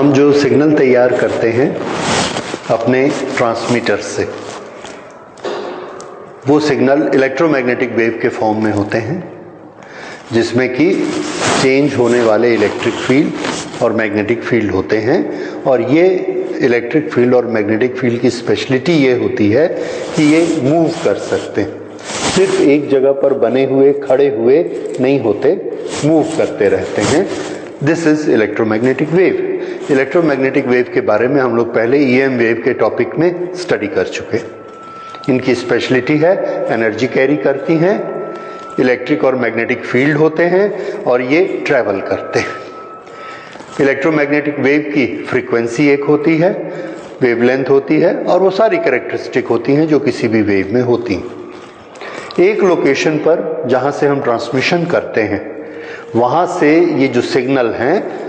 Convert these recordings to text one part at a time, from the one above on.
हम जो सिग्नल तैयार करते हैं अपने ट्रांसमीटर से, वो सिग्नल इलेक्ट्रोमैग्नेटिक वेव के फॉर्म में होते हैं, जिसमें कि चेंज होने वाले इलेक्ट्रिक फील्ड और मैग्नेटिक फील्ड होते हैं। और ये इलेक्ट्रिक फील्ड और मैग्नेटिक फील्ड की स्पेशलिटी ये होती है कि ये मूव कर सकते हैं, सिर्फ एक जगह पर बने हुए खड़े हुए नहीं होते, मूव करते रहते हैं। This is electromagnetic wave. Electromagnetic wave के बारे में हम लोग पहले ईएम वेव के टॉपिक में स्टडी कर चुके। इनकी स्पेशलिटी है एनर्जी कैरी करती हैं, इलेक्ट्रिक और मैग्नेटिक फील्ड होते हैं और ये ट्रैवल करते हैं। इलेक्ट्रोमैग्नेटिक वेव की फ्रीक्वेंसी एक होती है, वेवलेंथ होती है और वो सारी कैरेक्टरिस्टिक होती हैं जो किसी भी वेव में होती हैं। एक लोकेशन पर जहाँ से हम ट्रांसमिशन करते हैं, वहाँ से ये जो सिग्नल हैं,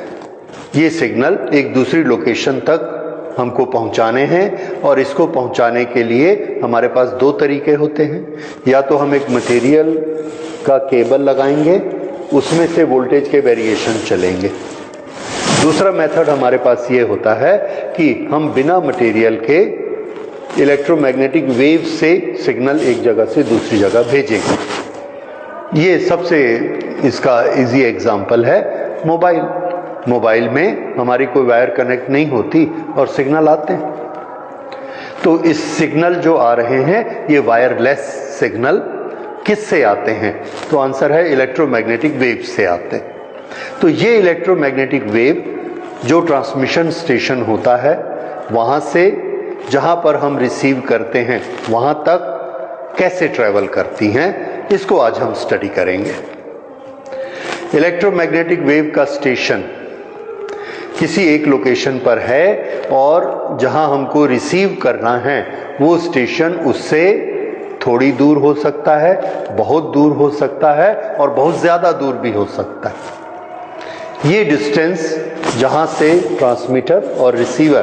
ये सिग्नल एक दूसरी लोकेशन तक हमको पहुंचाने हैं। और इसको पहुंचाने के लिए हमारे पास दो तरीके होते हैं। या तो हम एक मटेरियल का केबल लगाएंगे, उसमें से वोल्टेज के वेरिएशन चलेंगे। दूसरा मेथड हमारे पास ये होता है कि हम बिना मटेरियल के इलेक्ट्रोमैग्नेटिक वेव से सिग्नल एक जगह से दूसरी जगह भेजेंगे। ये सबसे इसका इजी एग्जाम्पल है मोबाइल। मोबाइल में हमारी कोई वायर कनेक्ट नहीं होती और सिग्नल आते हैं। तो इस सिग्नल जो आ रहे हैं, ये वायरलेस सिग्नल किससे आते हैं? तो आंसर है इलेक्ट्रोमैग्नेटिक वेव से आते हैं। तो ये इलेक्ट्रोमैग्नेटिक वेव जो ट्रांसमिशन स्टेशन होता है, वहाँ से जहाँ पर हम रिसीव करते हैं वहाँ तक कैसे ट्रैवल करती हैं, इसको आज हम स्टडी करेंगे। इलेक्ट्रोमैग्नेटिक वेव का स्टेशन किसी एक लोकेशन पर है और जहां हमको रिसीव करना है वो स्टेशन उससे थोड़ी दूर हो सकता है, बहुत दूर हो सकता है और बहुत ज़्यादा दूर भी हो सकता है। ये डिस्टेंस जहां से ट्रांसमीटर और रिसीवर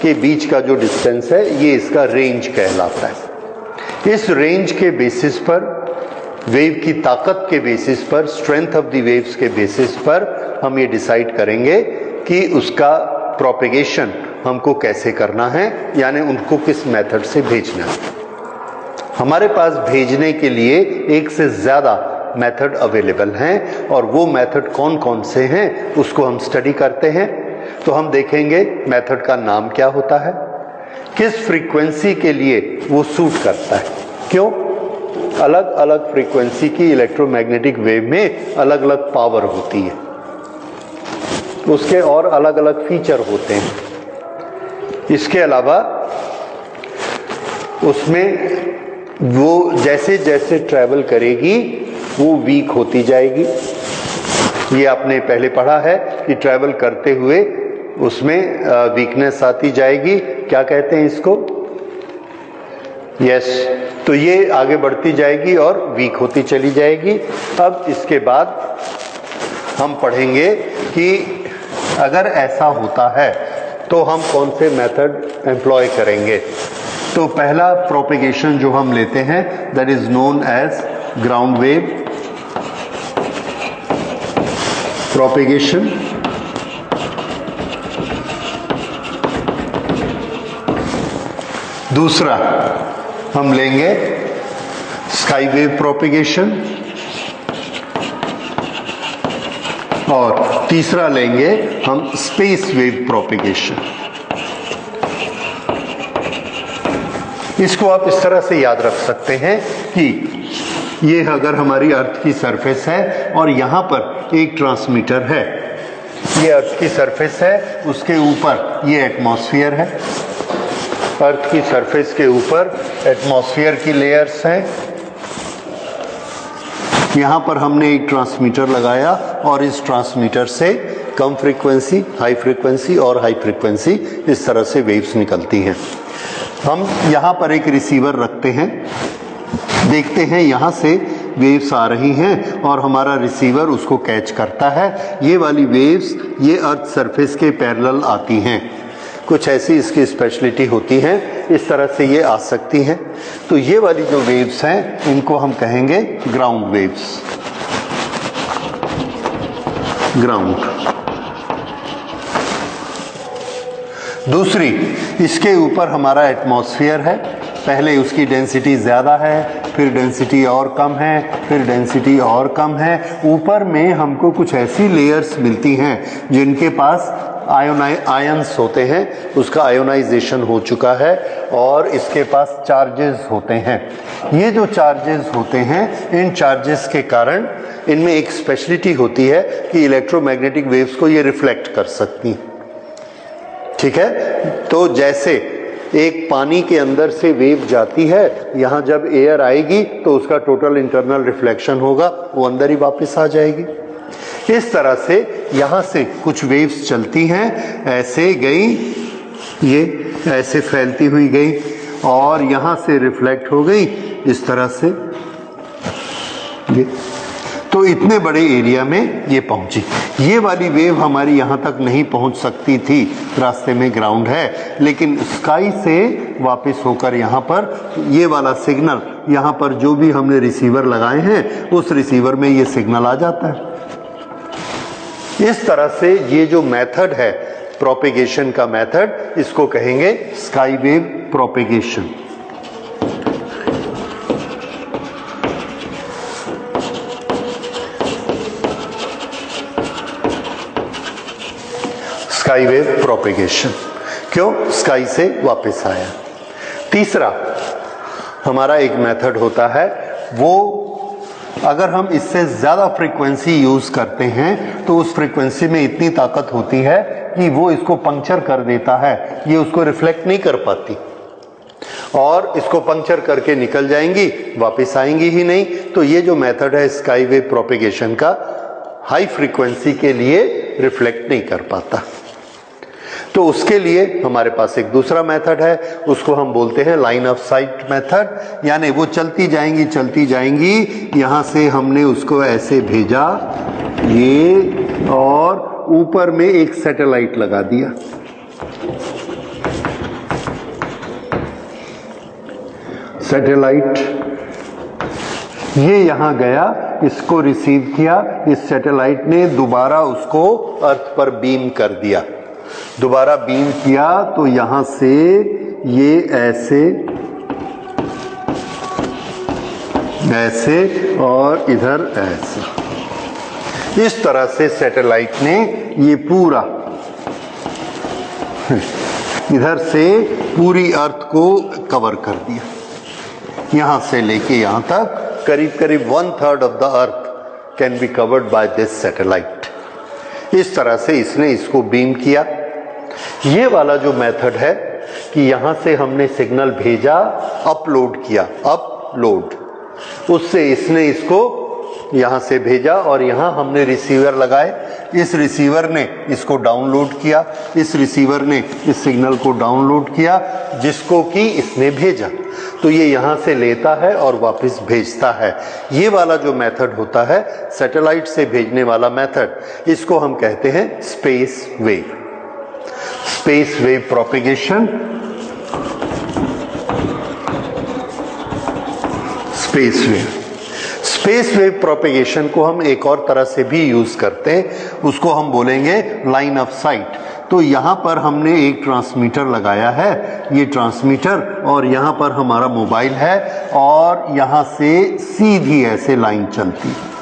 के बीच का जो डिस्टेंस है, ये इसका रेंज कहलाता है। इस रेंज के बेसिस पर, वेव की ताकत के बेसिस पर, स्ट्रेंथ ऑफ द वेव्स के बेसिस पर हम ये डिसाइड करेंगे कि उसका प्रोपेगेशन हमको कैसे करना है, यानी उनको किस मेथड से भेजना है। हमारे पास भेजने के लिए एक से ज़्यादा मेथड अवेलेबल हैं और वो मेथड कौन कौन से हैं उसको हम स्टडी करते हैं। तो हम देखेंगे मेथड का नाम क्या होता है, किस फ्रीक्वेंसी के लिए वो सूट करता है। क्यों? अलग अलग फ्रीक्वेंसी की इलेक्ट्रोमैग्नेटिक वेव में अलग अलग पावर होती है, उसके और अलग अलग फीचर होते हैं। इसके अलावा उसमें वो जैसे जैसे ट्रैवल करेगी वो वीक होती जाएगी। ये आपने पहले पढ़ा है कि ट्रैवल करते हुए उसमें वीकनेस आती जाएगी। क्या कहते हैं इसको? यस। तो ये आगे बढ़ती जाएगी और वीक होती चली जाएगी। अब इसके बाद हम पढ़ेंगे कि अगर ऐसा होता है तो हम कौन से मेथड एम्प्लॉय करेंगे। तो पहला प्रोपेगेशन जो हम लेते हैं, that is known as ground wave propagation. दूसरा हम लेंगे स्काई वेव प्रोपेगेशन और तीसरा लेंगे हम स्पेस वेव प्रोपेगेशन। इसको आप इस तरह से याद रख सकते हैं कि ये अगर हमारी अर्थ की सरफेस है और यहाँ पर एक ट्रांसमीटर है, ये अर्थ की सरफेस है, उसके ऊपर ये एटमॉस्फेयर है, अर्थ की सरफेस के ऊपर एटमॉस्फेयर की लेयर्स हैं। यहाँ पर हमने एक ट्रांसमीटर लगाया और इस ट्रांसमीटर से कम फ्रीक्वेंसी, हाई फ्रीक्वेंसी और हाई फ्रीक्वेंसी, इस तरह से वेव्स निकलती हैं। हम यहाँ पर एक रिसीवर रखते हैं, देखते हैं यहाँ से वेव्स आ रही हैं और हमारा रिसीवर उसको कैच करता है। ये वाली वेव्स ये अर्थ सरफेस के पैरेलल आती हैं। कुछ ऐसी इसकी स्पेशलिटी होती हैं, इस तरह से ये आ सकती हैं। तो ये वाली जो वेव्स हैं इनको हम कहेंगे ग्राउंड वेव्स। ग्राउंड दूसरी, इसके ऊपर हमारा एटमॉस्फेयर है, पहले उसकी डेंसिटी ज़्यादा है, फिर डेंसिटी और कम है, फिर डेंसिटी और कम है। ऊपर में हमको कुछ ऐसी लेयर्स मिलती हैं जिनके पास आयंस होते हैं, उसका आयोनाइजेशन हो चुका है, और इसके पास चार्जेस होते हैं। ये जो चार्जेस होते हैं, इन चार्जेस के कारण इनमें एक स्पेशलिटी होती है कि इलेक्ट्रोमैग्नेटिक वेव्स को ये रिफ्लेक्ट कर सकती हैं। ठीक है, तो जैसे एक पानी के अंदर से वेव जाती है, यहाँ जब एयर आएगी तो उसका टोटल इंटरनल रिफ्लेक्शन होगा, वो अंदर ही वापस आ जाएगी। इस तरह से यहाँ से कुछ वेव्स चलती हैं, ऐसे गई, ये ऐसे फैलती हुई गई और यहाँ से रिफ्लेक्ट हो गई इस तरह से, ये तो इतने बड़े एरिया में ये पहुंची। ये वाली वेव हमारी यहाँ तक नहीं पहुंच सकती थी, रास्ते में ग्राउंड है, लेकिन स्काई से वापस होकर यहाँ पर ये वाला सिग्नल, यहाँ पर जो भी हमने रिसीवर लगाए हैं उस रिसीवर में ये सिग्नल आ जाता है। इस तरह से ये जो मेथड है प्रोपेगेशन का मेथड, इसको कहेंगे sky wave propagation. Sky wave propagation, क्यों? स्काई से वापस आया। तीसरा हमारा एक मेथड होता है, वो अगर हम इससे ज़्यादा फ्रीक्वेंसी यूज़ करते हैं तो उस फ्रीक्वेंसी में इतनी ताकत होती है कि वो इसको पंक्चर कर देता है, ये उसको रिफ्लेक्ट नहीं कर पाती और इसको पंक्चर करके निकल जाएंगी, वापस आएंगी ही नहीं। तो ये जो मेथड है स्काई वेव प्रोपेगेशन का, हाई फ्रीक्वेंसी के लिए रिफ्लेक्ट नहीं कर पाता। तो उसके लिए हमारे पास एक दूसरा मेथड है, उसको हम बोलते हैं लाइन ऑफ साइट मेथड। यानी वो चलती जाएंगी, यहाँ से हमने उसको ऐसे भेजा ये, और ऊपर में एक सैटेलाइट लगा दिया। सैटेलाइट ये यहाँ गया, इसको रिसीव किया, इस सैटेलाइट ने दोबारा उसको अर्थ पर बीम कर दिया। दोबारा बीम किया तो यहाँ से ये ऐसे ऐसे और इधर ऐसे, इस तरह से सैटेलाइट ने ये पूरा इधर से पूरी अर्थ को कवर कर दिया। यहाँ से लेके यहाँ तक करीब करीब 1/3 of the earth can be covered by this satellite. इस तरह से इसने इसको बीम किया। ये वाला जो मेथड है कि यहाँ से हमने सिग्नल भेजा, अपलोड किया, अपलोड, उससे इसने इसको यहाँ से भेजा और यहाँ हमने रिसीवर लगाए, इस रिसीवर ने इसको डाउनलोड किया, इस रिसीवर ने इस सिग्नल को डाउनलोड किया जिसको कि इसने भेजा। तो ये यहाँ से लेता है और वापस भेजता है। ये वाला जो मेथड होता है सैटेलाइट से भेजने वाला मेथड, इसको हम कहते हैं space wave. Space wave propagation, space wave. Space wave propagation को हम एक और तरह से भी यूज करते हैं, उसको हम बोलेंगे लाइन ऑफ साइट। तो यहाँ पर हमने एक ट्रांसमीटर लगाया है, ये ट्रांसमीटर, और यहाँ पर हमारा मोबाइल है और यहाँ से सीधी ऐसे लाइन चलती है।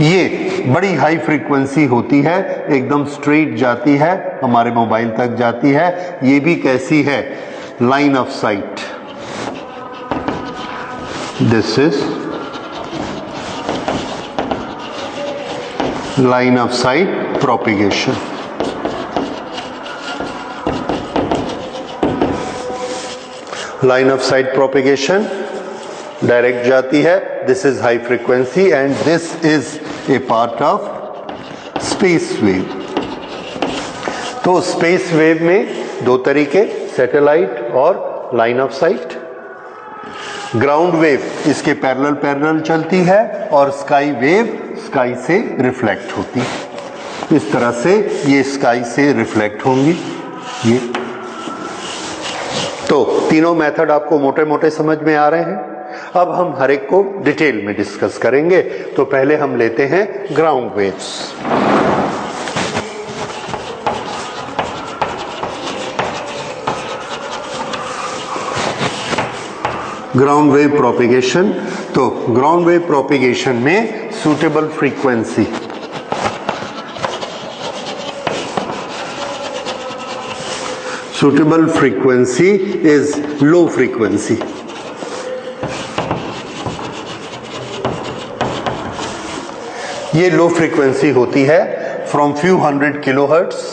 ये बड़ी हाई फ्रीक्वेंसी होती है, एकदम स्ट्रेट जाती है, हमारे मोबाइल तक जाती है। ये भी कैसी है? Line of site. This is line of site propagation. Line of site propagation direct जाती है, this is high frequency and this is a part of space wave. तो स्पेस वेव में दो तरीके, सैटेलाइट और line of site. Ground wave इसके parallel चलती है और स्काई वेव स्काई से रिफ्लेक्ट होती है। इस तरह से ये स्काई से रिफ्लेक्ट होंगी। ये तो तीनों मेथड आपको मोटे मोटे समझ में आ रहे हैं। अब हम हर एक को डिटेल में डिस्कस करेंगे। तो पहले हम लेते हैं ground waves. Ground wave propagation, तो ग्राउंड वेव प्रोपिगेशन में suitable frequency, suitable frequency is low frequency. ये लो फ्रीक्वेंसी होती है from few hundred kilohertz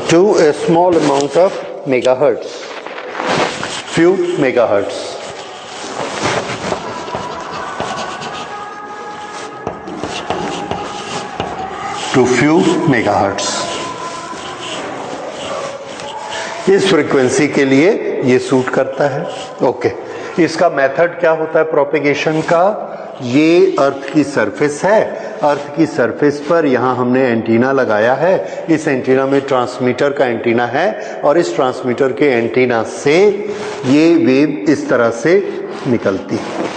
to a small amount of megahertz, few megahertz. To few megahertz. इस frequency के लिए ये suit करता है। ओके, इसका मेथड क्या होता है प्रोपेगेशन का? ये अर्थ की सरफेस है, अर्थ की सरफेस पर यहाँ हमने एंटीना लगाया है, इस एंटीना में ट्रांसमीटर का एंटीना है और इस ट्रांसमीटर के एंटीना से ये वेव इस तरह से निकलती है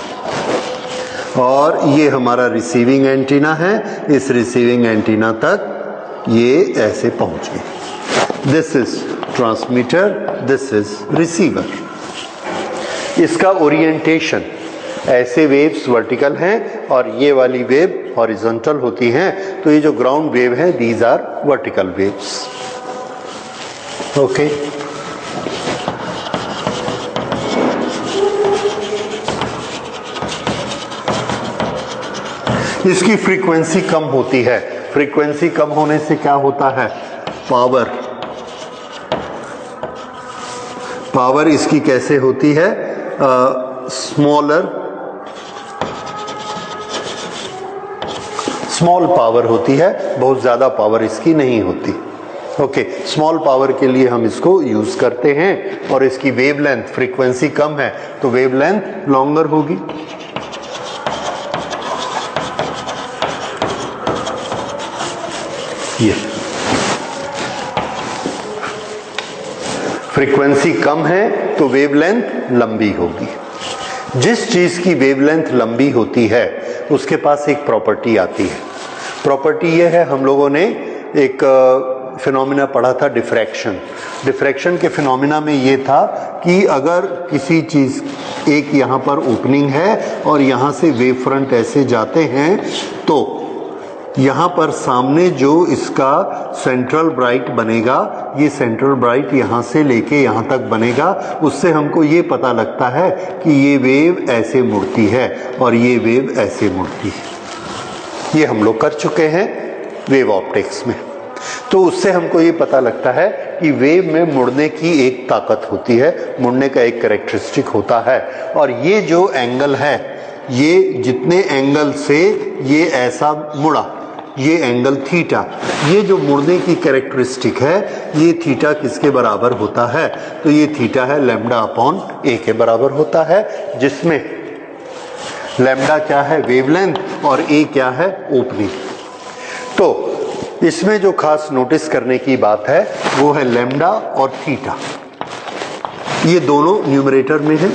और ये हमारा रिसीविंग एंटीना है, इस रिसीविंग एंटीना तक ये ऐसे पहुँच गई। This is transmitter, this is receiver. इसका ओरिएंटेशन, ऐसे वेव्स वर्टिकल हैं और ये वाली वेव हॉरिजॉन्टल होती हैं, तो ये जो ग्राउंड वेव है these are vertical waves. Okay, इसकी फ्रीक्वेंसी कम होती है। फ्रीक्वेंसी कम होने से क्या होता है? पावर इसकी कैसे होती है? स्मॉल पावर होती है, बहुत ज्यादा पावर इसकी नहीं होती। ओके, स्मॉल पावर के लिए हम इसको यूज करते हैं और इसकी वेवलेंथ, फ्रीक्वेंसी कम है तो वेवलेंथ लॉन्गर होगी। ये फ्रीक्वेंसी कम है तो वेवलेंथ लंबी होगी। जिस चीज की वेवलेंथ लंबी होती है उसके पास एक प्रॉपर्टी आती है। प्रॉपर्टी ये है, हम लोगों ने एक फिनोमिना पढ़ा था डिफ्रैक्शन। डिफ्रैक्शन के फिनोमिना में ये था कि अगर किसी चीज, एक यहाँ पर ओपनिंग है और यहाँ से वेव फ्रंट ऐसे जाते हैं, तो यहाँ पर सामने जो इसका सेंट्रल ब्राइट बनेगा, ये सेंट्रल ब्राइट यहाँ से लेके यहाँ तक बनेगा, उससे हमको ये पता लगता है कि ये वेव ऐसे मुड़ती है और ये वेव ऐसे मुड़ती है। ये हम लोग कर चुके हैं वेव ऑप्टिक्स में। तो उससे हमको ये पता लगता है कि वेव में मुड़ने की एक ताकत होती है, मुड़ने का एक कैरेक्टरिस्टिक होता है। और ये जो एंगल है, ये जितने एंगल से ये ऐसा मुड़ा, ये एंगल थीटा, ये जो मुड़ने की कैरेक्टरिस्टिक है, ये थीटा किसके बराबर होता है? तो ये थीटा है लैम्डा अपॉन ए के बराबर होता है, जिसमें लैम्डा क्या है? वेवलेंथ, और ए क्या है? ओपनिंग। तो इसमें जो खास नोटिस करने की बात है वो है लैम्डा और थीटा, ये दोनों न्यूमरेटर में है।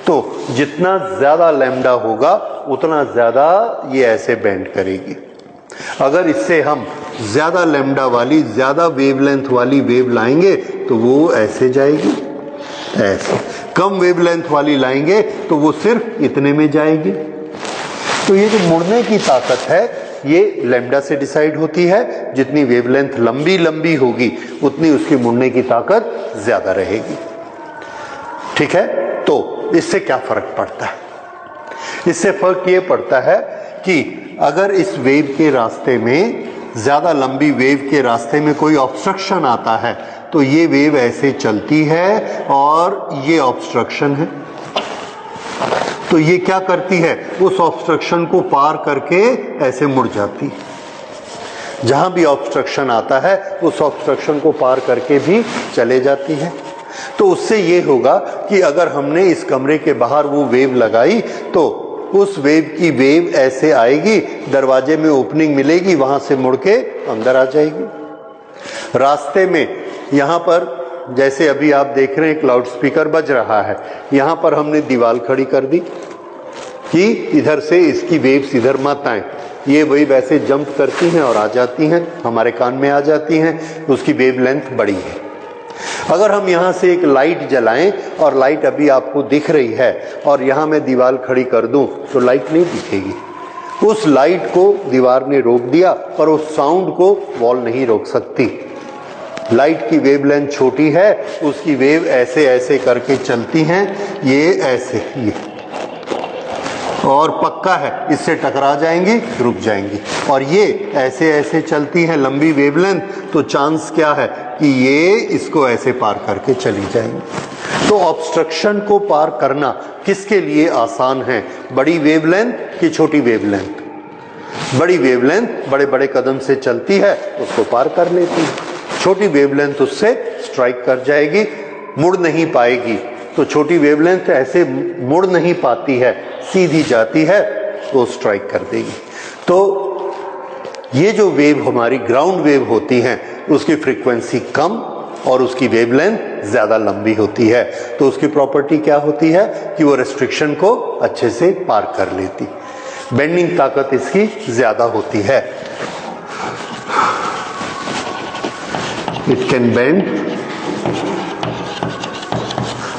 तो जितना ज्यादा लैम्डा होगा उतना ज्यादा ये ऐसे बेंड करेगी। अगर इससे हम ज्यादा लैम्डा वाली, ज्यादा वेवलेंथ वाली वेव लाएंगे तो वो ऐसे जाएगी, ऐसे। कम वेवलेंथ वाली लाएंगे तो वो सिर्फ इतने में जाएगी। तो ये जो मुड़ने की ताकत है ये लैम्डा से डिसाइड होती है। जितनी वेवलेंथ लंबी लंबी होगी उतनी उसकी मुड़ने की ताकत ज्यादा रहेगी। ठीक है, तो इससे क्या फर्क पड़ता है? इससे फर्क ये पड़ता है कि अगर इस वेव के रास्ते में, ज्यादा लंबी वेव के रास्ते में कोई ऑब्स्ट्रक्शन आता है तो ये वेव ऐसे चलती है और ये ऑब्स्ट्रक्शन है, तो ये क्या करती है? उस ऑब्स्ट्रक्शन को पार करके ऐसे मुड़ जाती है। जहां भी ऑब्स्ट्रक्शन आता है उस ऑब्स्ट्रक्शन को पार करके भी चले जाती है। तो उससे ये होगा कि अगर हमने इस कमरे के बाहर वो वेव लगाई तो उस वेव की वेव ऐसे आएगी, दरवाजे में ओपनिंग मिलेगी, वहां से मुड़ के अंदर आ जाएगी। रास्ते में यहाँ पर जैसे अभी आप देख रहे हैं एक लाउड स्पीकर बज रहा है, यहाँ पर हमने दीवार खड़ी कर दी, कि इधर से इसकी वेव्स इधर मत आए, ये वेव ऐसे जंप करती हैं और आ जाती हैं, हमारे कान में आ जाती हैं, उसकी वेव लेंथ बड़ी है। अगर हम यहाँ से एक लाइट जलाएं और लाइट अभी आपको दिख रही है और यहाँ मैं दीवार खड़ी कर दूं तो लाइट नहीं दिखेगी। उस लाइट को दीवार ने रोक दिया पर उस साउंड को वॉल नहीं रोक सकती। लाइट की वेवलेंथ छोटी है, उसकी वेव ऐसे ऐसे करके चलती हैं, ये ऐसे, ये और पक्का है इससे टकरा जाएंगी, रुक जाएंगी। और ये ऐसे ऐसे चलती है लंबी वेवलेंथ, तो चांस क्या है कि ये इसको ऐसे पार करके चली जाएंगी। तो ऑब्स्ट्रक्शन को पार करना किसके लिए आसान है, बड़ी वेवलेंथ कि छोटी वेवलेंथ? बड़ी वेवलेंथ बड़े बड़े कदम से चलती है, उसको पार कर लेती है। छोटी वेवलेंथ उससे स्ट्राइक कर जाएगी, मुड़ नहीं पाएगी। तो छोटी वेवलेंथ ऐसे मुड़ नहीं पाती है, सीधी जाती है, वो स्ट्राइक कर देगी। तो ये जो वेव हमारी ग्राउंड वेव होती हैं, उसकी फ्रीक्वेंसी कम और उसकी वेवलेंथ ज़्यादा लंबी होती है। तो उसकी प्रॉपर्टी क्या होती है कि वो रेस्ट्रिक्शन को अच्छे से पार कर लेती, बेंडिंग ताकत इसकी ज़्यादा होती है। It can bend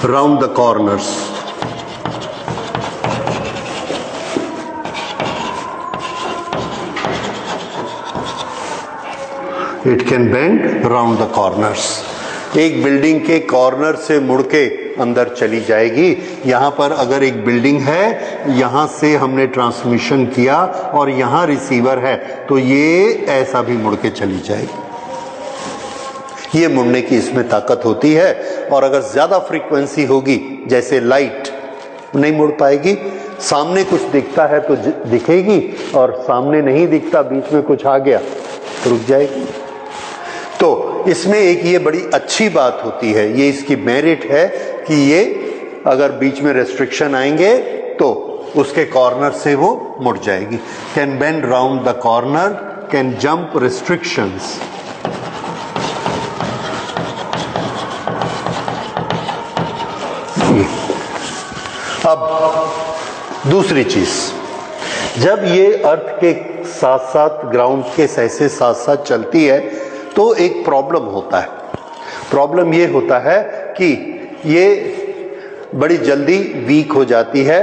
round the corners. It can bend round the corners. एक बिल्डिंग के कॉर्नर से मुड़ के अंदर चली जाएगी। यहाँ पर अगर एक बिल्डिंग है, यहाँ से हमने ट्रांसमिशन किया और यहाँ रिसीवर है, तो ये ऐसा भी मुड़ के चली जाएगी। ये मुड़ने की इसमें ताकत होती है। और अगर ज़्यादा फ्रीक्वेंसी होगी, जैसे लाइट, नहीं मुड़ पाएगी। सामने कुछ दिखता है तो दिखेगी, और सामने नहीं दिखता, बीच में कुछ आ गया तो रुक जाएगी। तो इसमें एक ये बड़ी अच्छी बात होती है, ये इसकी मेरिट है कि ये अगर बीच में रेस्ट्रिक्शन आएंगे तो उसके कॉर्नर से वो मुड़ जाएगी। Can bend round the corner, can jump restrictions. अब दूसरी चीज, जब ये अर्थ के साथ साथ ग्राउंड के ऐसे साथ साथ चलती है तो एक प्रॉब्लम होता है। प्रॉब्लम ये होता है कि ये बड़ी जल्दी वीक हो जाती है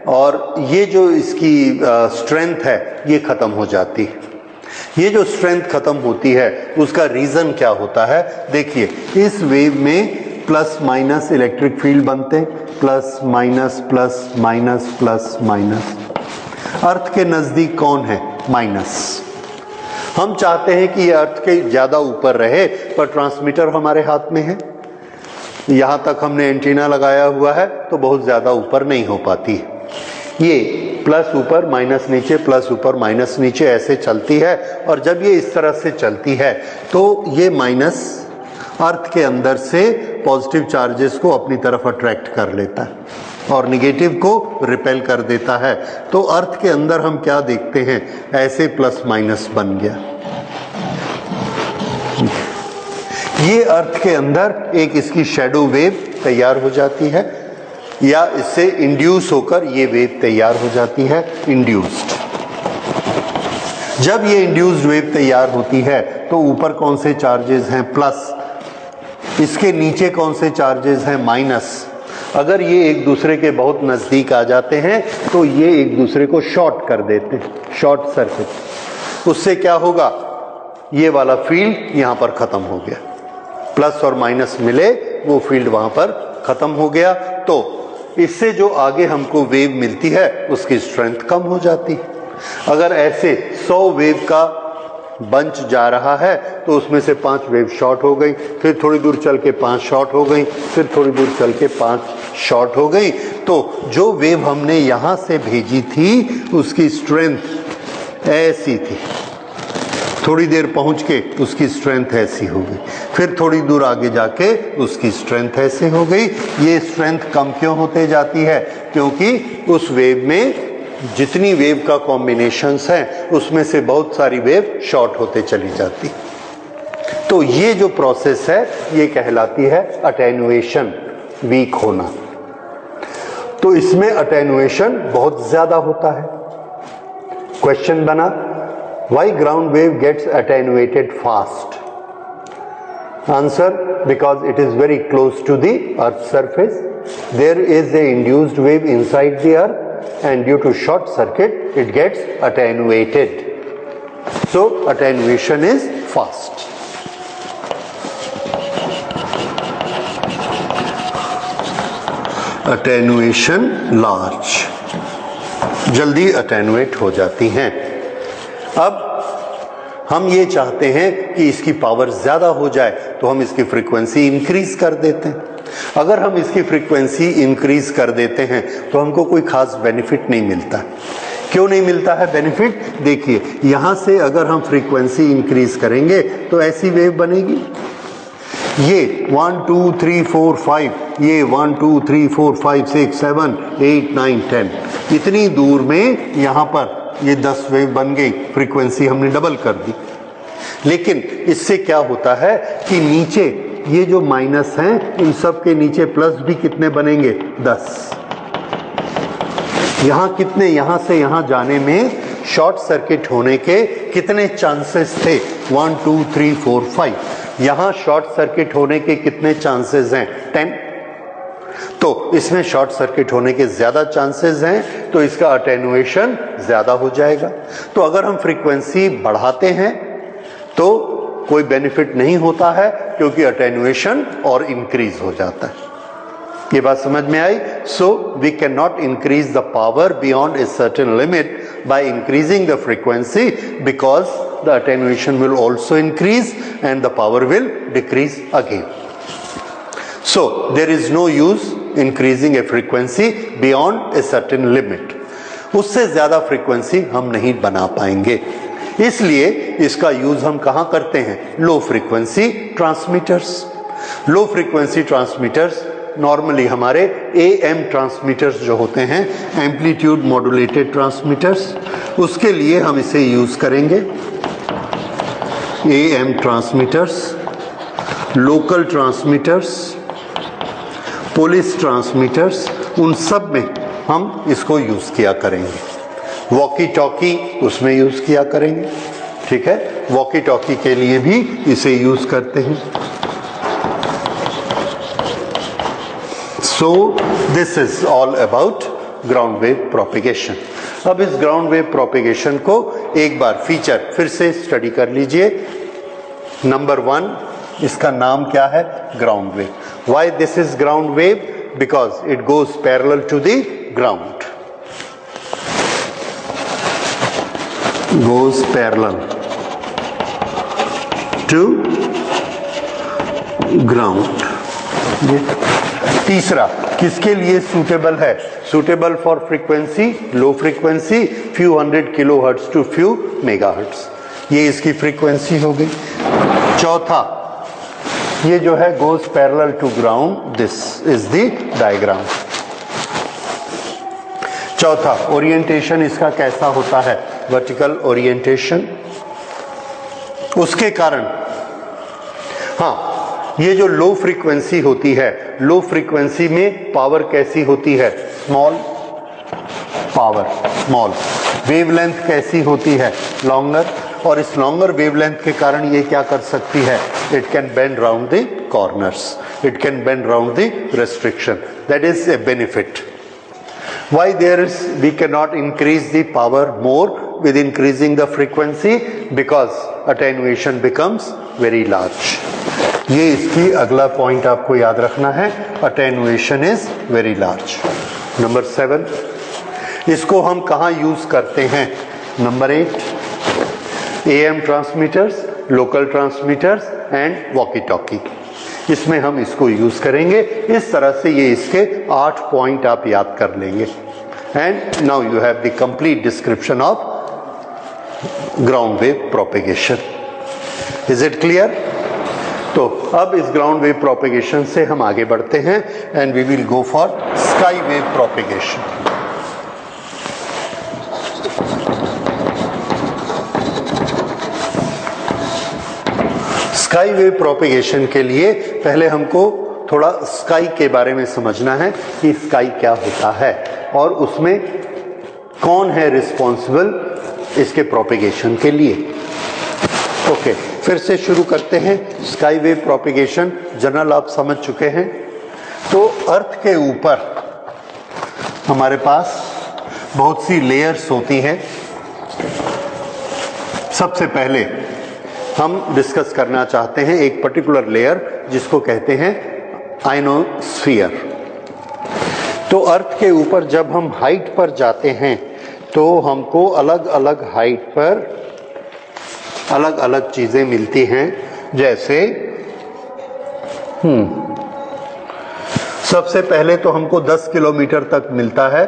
और ये जो इसकी स्ट्रेंथ है ये खत्म हो जाती है। ये जो स्ट्रेंथ खत्म होती है उसका रीजन क्या होता है? देखिए, इस वेव में प्लस माइनस इलेक्ट्रिक फील्ड बनते हैं, plus minus plus minus plus minus. Earth के नजदीक कौन है? माइनस। हम चाहते हैं कि ये अर्थ के ज्यादा ऊपर रहे, पर ट्रांसमीटर हमारे हाथ में है। यहां तक हमने एंटीना लगाया हुआ है तो बहुत ज्यादा ऊपर नहीं हो पाती। ये प्लस ऊपर माइनस नीचे, प्लस ऊपर माइनस नीचे ऐसे चलती है। और जब ये इस तरह से चलती है तो ये माइनस अर्थ के अंदर से पॉजिटिव चार्जेस को अपनी तरफ अट्रैक्ट कर लेता है और निगेटिव को रिपेल कर देता है। तो अर्थ के अंदर हम क्या देखते हैं? ऐसे प्लस माइनस बन गया। ये अर्थ के अंदर एक इसकी शैडो वेव तैयार हो जाती है, या इससे इंड्यूस होकर ये वेव तैयार हो जाती है, इंड्यूस्ड। जब ये इंड्यूस्ड वेव तैयार होती है तो ऊपर कौन से चार्जेस हैं? प्लस। इसके नीचे कौन से चार्जेस हैं? माइनस। अगर ये एक दूसरे के बहुत नज़दीक आ जाते हैं तो ये एक दूसरे को शॉर्ट कर देते हैं, शॉर्ट सर्किट। उससे क्या होगा? ये वाला फील्ड यहाँ पर ख़त्म हो गया, प्लस और माइनस मिले, वो फील्ड वहाँ पर ख़त्म हो गया। तो इससे जो आगे हमको वेव मिलती है उसकी स्ट्रेंथ कम हो जाती। अगर ऐसे 100 वेव का बंच जा रहा है तो उसमें से 5 वेव शॉर्ट हो गई, फिर थोड़ी दूर चल के 5 शॉर्ट हो गई, फिर थोड़ी दूर चल के 5 शॉर्ट हो गई। तो जो वेव हमने यहाँ से भेजी थी उसकी स्ट्रेंथ ऐसी थी, थोड़ी देर पहुँच के उसकी स्ट्रेंथ ऐसी हो गई, फिर थोड़ी दूर आगे जाके उसकी स्ट्रेंथ ऐसे हो गई। ये स्ट्रेंथ कम क्यों होते जाती है? क्योंकि उस वेव में जितनी वेव का कॉम्बिनेशंस हैं उसमें से बहुत सारी वेव शॉर्ट होते चली जाती। तो ये जो प्रोसेस है ये कहलाती है अटेन्युएशन, वीक होना। तो इसमें अटेनुएशन बहुत ज्यादा होता है। क्वेश्चन बना, why ground wave gets attenuated fast? Answer, because it is very close to the earth's surface. There is a induced wave inside the earth and due to short circuit it gets attenuated. So attenuation is fast. Attenuation large, जल्दी attenuate हो जाती हैं। अब हम ये चाहते हैं कि इसकी पावर ज्यादा हो जाए तो हम इसकी फ्रीक्वेंसी इंक्रीज कर देते हैं। अगर हम इसकी फ्रीक्वेंसी इंक्रीज कर देते हैं तो हमको कोई खास बेनिफिट नहीं मिलता। क्यों नहीं मिलता है बेनिफिट? देखिए, यहां से अगर हम फ्रीक्वेंसी इंक्रीज करेंगे तो ऐसी वेव बनेगी, ये 1 2 3 4 5, ये 1 2 3 4 5 6 7 8 9 10, इतनी दूर में यहां पर ये 10 वेव बन गई, फ्रीक्वेंसी हमने डबल कर दी। लेकिन इससे क्या होता है कि नीचे ये जो माइनस हैं इन सब के नीचे प्लस भी कितने बनेंगे? 10। यहां कितने, यहां से यहां जाने में शॉर्ट सर्किट होने के कितने चांसेस थे? 1 2 3 4 5। यहां शॉर्ट सर्किट होने के कितने चांसेस हैं? 10। तो इसमें शॉर्ट सर्किट होने के ज्यादा चांसेस हैं तो इसका अटेनुएशन ज्यादा हो जाएगा। तो अगर हम फ्रीक्वेंसी बढ़ाते हैं तो कोई बेनिफिट नहीं होता है क्योंकि अटेनुएशन और इंक्रीज हो जाता है। ये बात समझ में आई? So we can not increase the power beyond a certain limit by increasing the frequency because the attenuation will also increase and the power will decrease again. So there is no use increasing a frequency beyond a certain limit. उससे ज्यादा frequency हम नहीं बना पाएंगे, इसलिए इसका use हम कहां करते हैं? Low frequency transmitters. Low frequency transmitters normally हमारे AM ट्रांसमीटर्स जो होते हैं, एम्पलीट्यूड मॉड्यूलेटेड ट्रांसमीटर्स, उसके लिए हम इसे यूज करेंगे। AM transmitters, local transmitters, police transmitters, उन सब में हम इसको यूज किया करेंगे। वॉकी टॉकी उसमें यूज किया करेंगे, ठीक है? वॉकी टॉकी के लिए भी इसे यूज करते हैं। सो this is all about ground wave propagation. अब इस ग्राउंड वेव प्रोपिगेशन को एक बार फीचर फिर से स्टडी कर लीजिए। नंबर 1, इसका नाम क्या है? Ground wave. Why this is ground wave? Because it goes parallel to the ground. Goes parallel to ground. ये तीसरा किसके लिए सूटेबल है? Suitable for frequency, low frequency, few 100 kilohertz to few megahertz. ये इसकी फ्रीक्वेंसी हो गई। चौथा, ये जो है goes parallel to ground, this is the diagram. चौथा, ओरिएंटेशन इसका कैसा होता है? Vertical orientation. उसके कारण, हाँ, ये जो लो फ्रीक्वेंसी होती है, लो फ्रीक्वेंसी में पावर कैसी होती है? Small power, small. वेवलेंथ कैसी होती है? लॉन्गर। और इस लॉन्गर वेवलेंथ के कारण ये क्या कर सकती है? It can bend round the corners. It can bend round the restriction. That is a benefit. Why we cannot increase the power more with increasing the frequency? Because attenuation becomes very large. ये इसकी अगला point आपको याद रखना है। Attenuation is very large. Number 7, इसको हम कहाँ यूज करते हैं? Number 8, AM transmitters, local transmitters and walkie talkie, इसमें हम इसको यूज करेंगे। इस तरह से ये इसके 8 पॉइंट आप याद कर लेंगे। And now you have the complete description of ground wave propagation. Is it clear? तो अब इस ग्राउंड वेव प्रोपेगेशन से हम आगे बढ़ते हैं and we will go for sky wave propagation. Sky wave propagation के लिए पहले हमको थोड़ा स्काई के बारे में समझना है कि स्काई क्या होता है और उसमें कौन है रिस्पॉन्सिबल इसके प्रोपेगेशन के लिए। ओके, फिर से शुरू करते हैं। स्काई वेव प्रोपेगेशन जनरल आप समझ चुके हैं। तो अर्थ के ऊपर हमारे पास बहुत सी लेयर्स होती हैं। सबसे पहले हम डिस्कस करना चाहते हैं एक पर्टिकुलर लेयर जिसको कहते हैं आयनोस्फीयर। तो अर्थ के ऊपर जब हम हाइट पर जाते हैं तो हमको अलग अलग हाइट पर अलग अलग चीजें मिलती हैं। जैसे सबसे पहले तो हमको 10 किलोमीटर तक मिलता है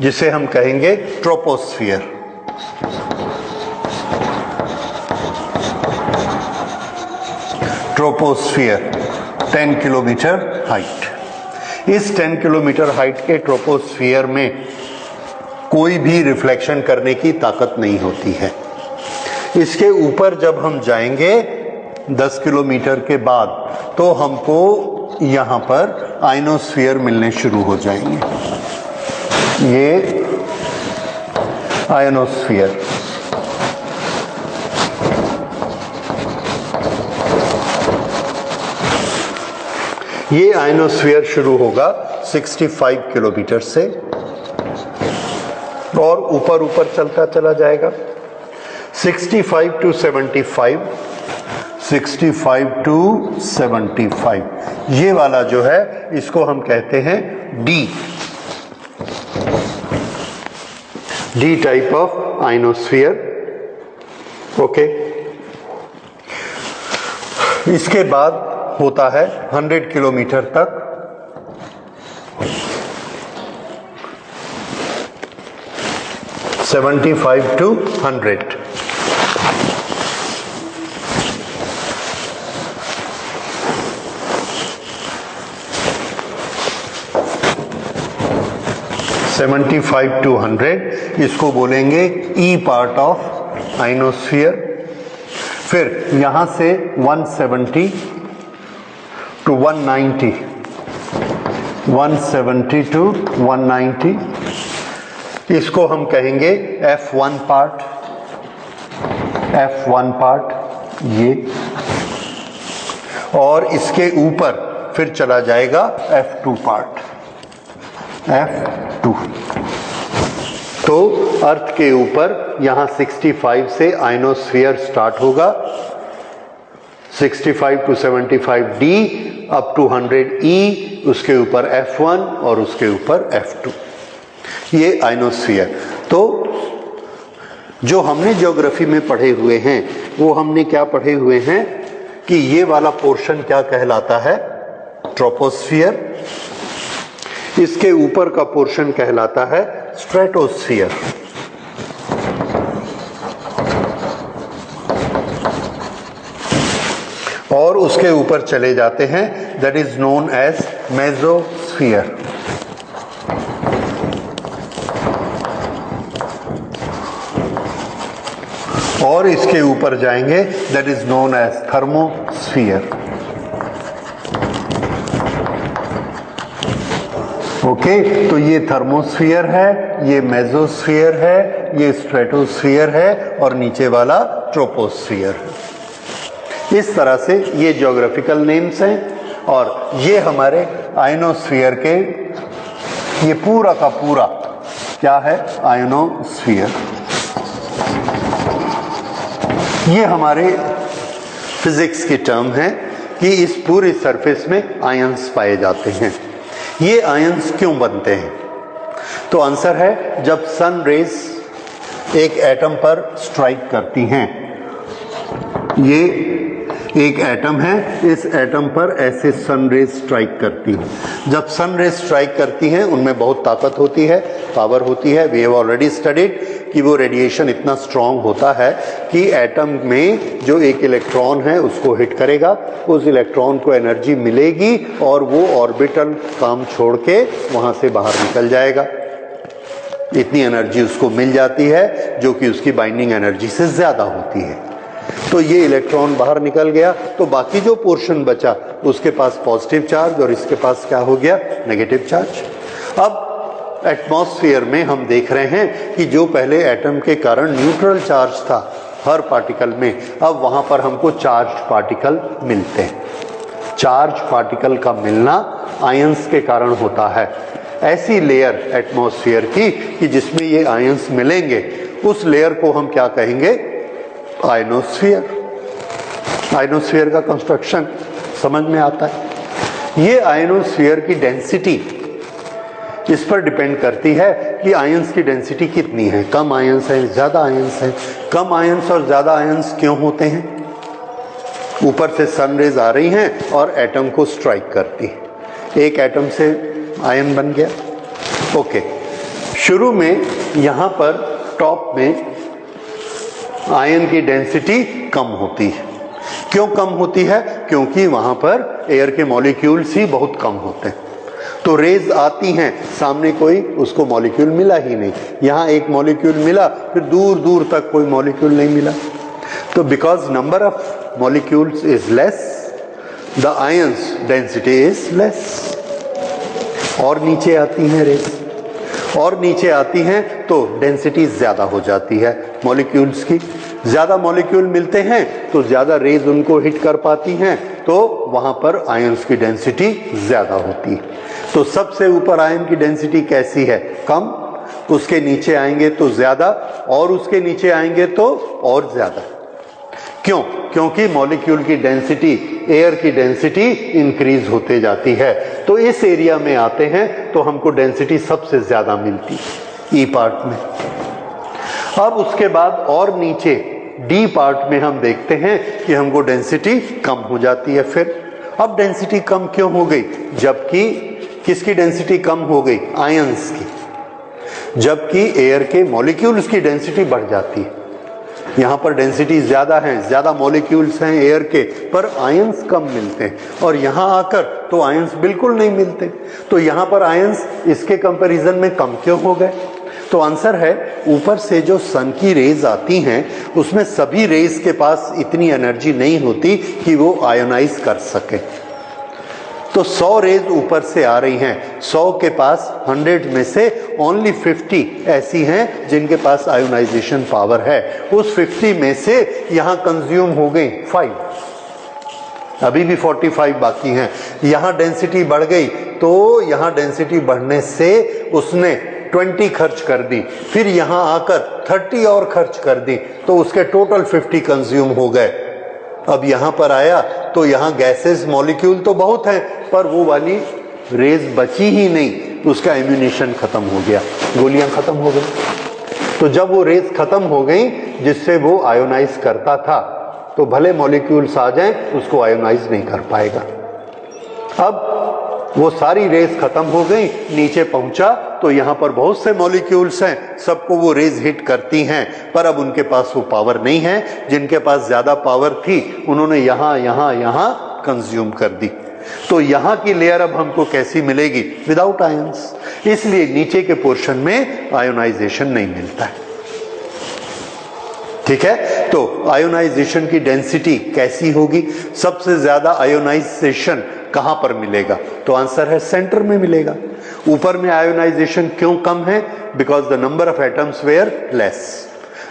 जिसे हम कहेंगे ट्रोपोस्फियर। Troposphere 10 kilometre height. इस 10 किलोमीटर हाइट के ट्रोपोस्फियर में कोई भी रिफ्लेक्शन करने की ताकत नहीं होती है। इसके ऊपर जब हम जाएंगे 10 किलोमीटर के बाद तो हमको यहाँ पर आयनोस्फीयर मिलने शुरू हो जाएंगे। ये आयनोस्फीयर, ये आयनोस्फीयर शुरू होगा 65 किलोमीटर से और ऊपर ऊपर चलता चला जाएगा 65 to 75, 65 to 75। ये वाला जो है इसको हम कहते हैं D type of ionosphere. Okay, इसके बाद होता है 100 किलोमीटर तक 75 to 100। इसको बोलेंगे ई पार्ट ऑफ आयनोस्फीयर। फिर यहां से 170 to 190, 170 to 190 इसको हम कहेंगे F1 पार्ट, F1 पार्ट ये। और इसके ऊपर फिर चला जाएगा F2 पार्ट, F2। तो अर्थ के ऊपर यहां 65 से आयनोस्फीयर स्टार्ट होगा, 65 to 75 D up to 100 E, उसके ऊपर F1 और उसके ऊपर F2। ये आयनोस्फीयर। तो जो हमने ज्योग्राफी में पढ़े हुए हैं वो हमने क्या पढ़े हुए हैं कि ये वाला पोर्शन क्या कहलाता है, ट्रोपोस्फियर। इसके ऊपर का पोर्शन कहलाता है स्ट्रेटोस्फियर। और उसके ऊपर चले जाते हैं, that is known as mesosphere. और इसके ऊपर जाएंगे, that is known as thermosphere. Okay, तो ये थर्मोस्फियर है, ये मेसोस्फियर है, ये स्ट्रेटोस्फियर है और नीचे वाला ट्रोपोस्फियर है। इस तरह से ये ज्योग्राफिकल नेम्स हैं। और ये हमारे आयनोस्फियर के, ये पूरा का पूरा क्या है, आयनोस्फियर। ये हमारे फिजिक्स की टर्म है कि इस पूरी सरफेस में आयंस पाए जाते हैं। ये आयंस क्यों बनते हैं? तो आंसर है, जब सन रेज एक एटम पर स्ट्राइक करती हैं, ये एक एटम है, इस एटम पर ऐसे सन रेज स्ट्राइक करती हैं। जब सन रेज स्ट्राइक करती हैं उनमें बहुत ताकत होती है, पावर होती है। वी हैव ऑलरेडी स्टडीड कि वो रेडिएशन इतना स्ट्रांग होता है कि एटम में जो एक इलेक्ट्रॉन है उसको हिट करेगा, उस इलेक्ट्रॉन को एनर्जी मिलेगी और वो ऑर्बिटल काम छोड़ के वहाँ से बाहर निकल जाएगा। इतनी एनर्जी उसको मिल जाती है जो कि उसकी बाइंडिंग एनर्जी से ज़्यादा होती है। तो ये इलेक्ट्रॉन बाहर निकल गया, तो बाकी जो पोर्शन बचा उसके पास पॉजिटिव चार्ज और इसके पास क्या हो गया, नेगेटिव चार्ज। अब एटमॉस्फेयर में हम देख रहे हैं कि जो पहले एटम के कारण न्यूट्रल चार्ज था हर पार्टिकल में, अब वहां पर हमको चार्ज पार्टिकल मिलते हैं। चार्ज पार्टिकल का मिलना आयंस के कारण होता है। ऐसी लेयर एटमॉस्फेयर की कि जिसमें ये आयंस मिलेंगे, उस लेयर को हम क्या कहेंगे, आयनोस्फीयर। आयनोस्फीयर का कंस्ट्रक्शन समझ में आता है। ये आयनोस्फीयर की डेंसिटी इस पर डिपेंड करती है कि आयंस की डेंसिटी कितनी है, कम आयंस है, ज्यादा आयंस है। कम आयंस और ज्यादा आयंस क्यों होते हैं, ऊपर से सन रेज आ रही हैं और एटम को स्ट्राइक करती है, एक एटम से आयन बन गया। ओके, शुरू में यहां पर टॉप में आयन की डेंसिटी कम होती है। क्यों कम होती है, क्योंकि वहां पर एयर के मॉलिक्यूल्स ही बहुत कम होते हैं। तो रेज आती हैं, सामने कोई उसको मॉलिक्यूल मिला ही नहीं, यहां एक मॉलिक्यूल मिला, फिर दूर दूर तक कोई मॉलिक्यूल नहीं मिला। तो because number of molecules is less, the ions density is less। और नीचे आती हैं रेज, और नीचे आती हैं तो डेंसिटी ज्यादा हो जाती है मॉलिक्यूल्स की। ज्यादा मॉलिक्यूल मिलते हैं तो ज्यादा रेज उनको हिट कर पाती हैं, तो वहां पर आयंस की डेंसिटी ज्यादा होती है। तो सबसे ऊपर आयन की डेंसिटी कैसी है, कम, उसके नीचे आएंगे तो ज्यादा, और उसके नीचे आएंगे तो और ज्यादा। क्यों, क्योंकि मॉलिक्यूल की डेंसिटी, एयर की डेंसिटी इंक्रीज होते जाती है। तो इस एरिया में आते हैं तो हमको डेंसिटी सबसे ज्यादा मिलती है ई पार्ट में। अब उसके बाद और नीचे डी पार्ट में हम देखते हैं कि हमको डेंसिटी कम हो जाती है। फिर अब डेंसिटी कम क्यों हो गई, जबकि किसकी डेंसिटी कम हो गई, आयंस की, जबकि एयर के मॉलिक्यूल्स की डेंसिटी बढ़ जाती है। यहां पर डेंसिटी ज्यादा है, ज्यादा मॉलिक्यूल्स हैं एयर के, पर आयंस कम मिलते हैं, और यहां आकर तो आयंस बिल्कुल नहीं मिलते। तो यहां पर आयंस इसके कंपैरिजन में कम क्यों हो गए। तो आंसर है, ऊपर से जो सन की रेज आती हैं उसमें सभी रेज के पास इतनी एनर्जी नहीं होती कि वो आयोनाइज कर सके। तो 100 रेज ऊपर से आ रही हैं, 100 के पास 100 में से ओनली 50 ऐसी हैं जिनके पास आयोनाइजेशन पावर है। उस 50 में से यहां कंज्यूम हो गई 5, अभी भी 45 बाकी हैं। यहां डेंसिटी बढ़ गई, तो यहां डेंसिटी बढ़ने से उसने 20 खर्च कर दी, फिर यहां आकर 30 और खर्च कर दी, तो उसके टोटल 50 कंज्यूम हो गए। अब यहां पर आया तो यहां गैसेस मॉलिक्यूल तो बहुत हैं, पर वो वाली रेज बची ही नहीं, उसका एम्यूनिशन खत्म हो गया, गोलियां खत्म हो गई। तो जब वो रेज खत्म हो गई जिससे वो आयोनाइज करता था, तो भले मॉलिक्यूल्स आ जाएं उसको आयोनाइज नहीं कर पाएगा। अब वो सारी रेज खत्म हो गई, नीचे पहुंचा तो यहां पर बहुत से मॉलिक्यूल्स हैं, सबको वो रेज हिट करती हैं, पर अब उनके पास वो पावर नहीं है। जिनके पास ज्यादा पावर थी उन्होंने यहां यहां यहां कंज्यूम कर दी। तो यहां की लेयर अब हमको कैसी मिलेगी, विदाउट आयंस। इसलिए नीचे के पोर्शन में आयोनाइजेशन नहीं मिलता है। ठीक है, तो आयोनाइजेशन की डेंसिटी कैसी होगी, सबसे ज्यादा आयोनाइजेशन कहां पर मिलेगा, तो आंसर है सेंटर में मिलेगा। ऊपर में आयोनाइजेशन क्यों कम है, because the number of atoms were less.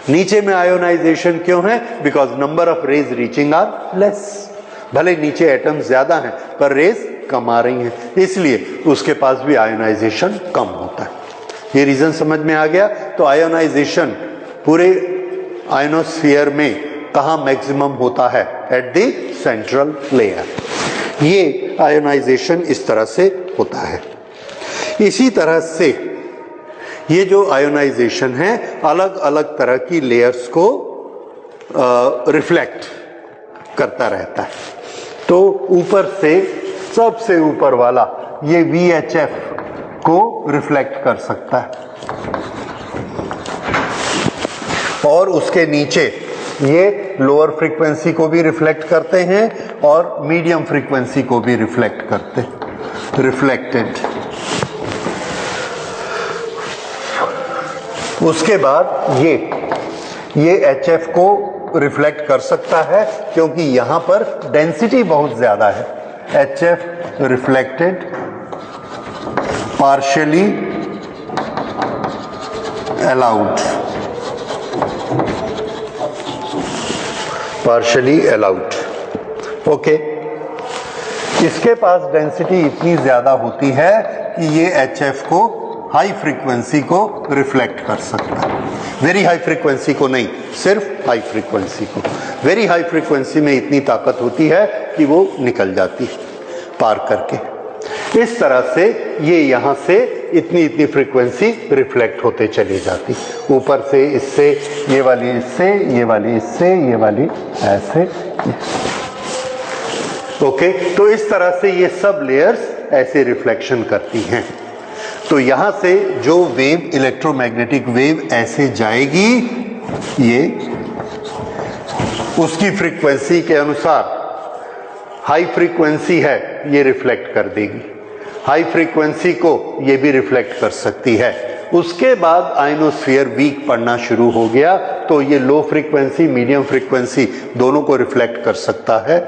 नीचे में आयोनाइजेशन क्यों है, because number of rays reaching are less. भले नीचे एटम्स ज्यादा हैं पर रेज कम आ रही हैं, इसलिए उसके पास भी आयोनाइजेशन कम होता है। ये रीजन समझ में आ गया। तो आयोनाइजेशन पूरे आयनोस्फीयर में कहां मैक्सिमम होता है, एट द सेंट्रल लेयर। ये आयोनाइजेशन इस तरह से होता है। इसी तरह से ये जो आयोनाइजेशन है अलग अलग तरह की लेयर्स को रिफ्लेक्ट करता रहता है। तो ऊपर से सबसे ऊपर वाला ये VHF को रिफ्लेक्ट कर सकता है, और उसके नीचे ये लोअर फ्रीक्वेंसी को भी रिफ्लेक्ट करते हैं और मीडियम फ्रीक्वेंसी को भी रिफ्लेक्ट करते हैं, रिफ्लेक्टेड। उसके बाद ये HF को रिफ्लेक्ट कर सकता है क्योंकि यहां पर डेंसिटी बहुत ज्यादा है। HF reflected partially allowed, partially allowed. Okay, इसके पास डेंसिटी इतनी ज्यादा होती है कि ये HF को हाई फ्रीक्वेंसी को रिफ्लेक्ट कर सकता है। वेरी हाई फ्रीक्वेंसी को नहीं, सिर्फ हाई फ्रीक्वेंसी को। वेरी हाई फ्रीक्वेंसी में इतनी ताकत होती है कि वो निकल जाती है पार करके। इस तरह से ये यहाँ से इतनी फ्रीक्वेंसी रिफ्लेक्ट होते चली जाती, ऊपर से इससे, ये वाली इससे, ये वाली इससे, ये वाली ऐसे। ओके, तो इस तरह से ये सब लेयर्स ऐसे रिफ्लेक्शन करती हैं। तो यहां से जो वेव, इलेक्ट्रोमैग्नेटिक वेव ऐसे जाएगी, ये उसकी फ्रीक्वेंसी के अनुसार, हाई फ्रीक्वेंसी है ये रिफ्लेक्ट कर देगी, हाई फ्रीक्वेंसी को ये भी रिफ्लेक्ट कर सकती है। उसके बाद आयनोस्फीयर वीक पड़ना शुरू हो गया तो ये लो फ्रीक्वेंसी, मीडियम फ्रीक्वेंसी दोनों को रिफ्लेक्ट कर सकता है,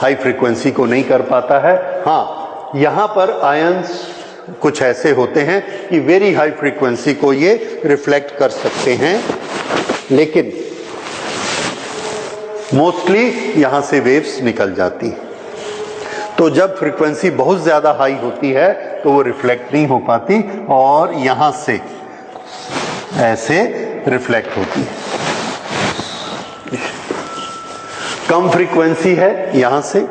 हाई फ्रीक्वेंसी को नहीं कर पाता है। हाँ, यहां पर आयंस कुछ ऐसे होते हैं कि वेरी हाई फ्रीक्वेंसी को ये रिफ्लेक्ट कर सकते हैं, लेकिन मोस्टली यहां से वेव्स निकल जाती हैं। तो जब फ्रीक्वेंसी बहुत ज्यादा हाई होती है तो वो रिफ्लेक्ट नहीं हो पाती और यहां से ऐसे रिफ्लेक्ट होती है। कम फ्रीक्वेंसी है यहां से,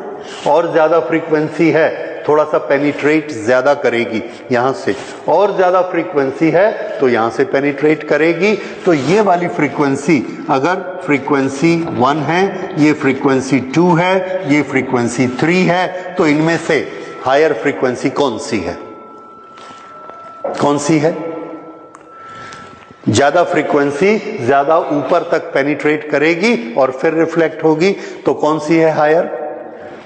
और ज्यादा फ्रीक्वेंसी है, थोड़ा सा पेनिट्रेट ज्यादा करेगी यहां से, और ज्यादा फ्रीक्वेंसी है तो यहां से पेनिट्रेट करेगी। तो ये वाली फ्रीक्वेंसी, अगर फ्रीक्वेंसी 1 है, ये फ्रीक्वेंसी 2 है, ये फ्रीक्वेंसी 3 है, तो इनमें से हायर फ्रीक्वेंसी कौन सी है? कौन सी है? ज्यादा फ्रीक्वेंसी ज्यादा ऊपर तक पेनिट्रेट करेगी और फिर रिफ्लेक्ट होगी, तो कौन सी है higher?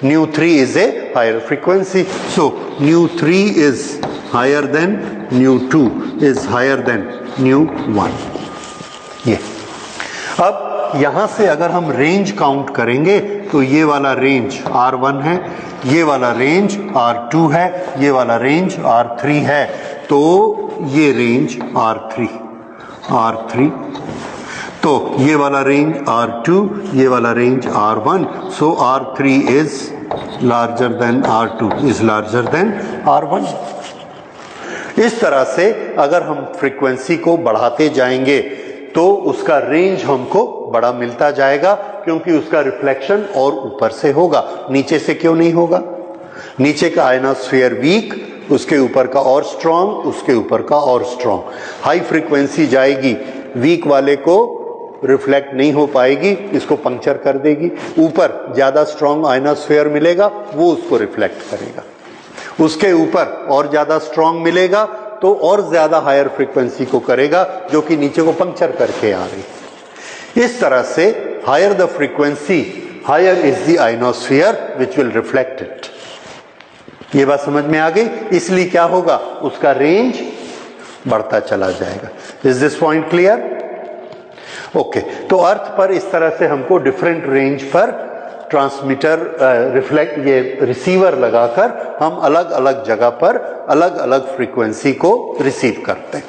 nu3 is a higher frequency, so nu3 is higher than nu2 is higher than nu1। ये अब यहां से अगर हम रेंज काउंट करेंगे तो ये वाला रेंज R1 है, ये वाला रेंज R2 है, ये वाला रेंज R3 है, तो ये रेंज R3, तो ये वाला रेंज R2, ये वाला range R1, so R3 is larger than R2 is larger than R1। इस तरह से अगर हम फ्रीक्वेंसी को बढ़ाते जाएंगे तो उसका रेंज हमको बड़ा मिलता जाएगा, क्योंकि उसका रिफ्लेक्शन और ऊपर से होगा, नीचे से क्यों नहीं होगा? नीचे का आयनोस्फीयर वीक, उसके ऊपर का और स्ट्रांग, उसके ऊपर का और स्ट्रांग। हाई फ्रीक्वेंसी जाएगी, वीक वाले को रिफ्लेक्ट नहीं हो पाएगी, इसको पंक्चर कर देगी। ऊपर ज्यादा स्ट्रांग आयनोस्फीयर मिलेगा, वो उसको रिफ्लेक्ट करेगा। उसके ऊपर और ज्यादा स्ट्रांग मिलेगा तो और ज्यादा हायर फ्रीक्वेंसी को करेगा, जो कि नीचे को पंक्चर करके आ रही। इस तरह से higher the frequency, higher is the ionosphere which will reflect it. ये बात समझ में आ गई? इसलिए क्या होगा, उसका रेंज बढ़ता चला जाएगा। Is this point clear? Okay, तो अर्थ पर इस तरह से हमको डिफरेंट रेंज पर ट्रांसमीटर, रिफ्लेक्ट, ये रिसीवर लगाकर हम अलग अलग जगह पर अलग अलग फ्रीक्वेंसी को रिसीव करते हैं।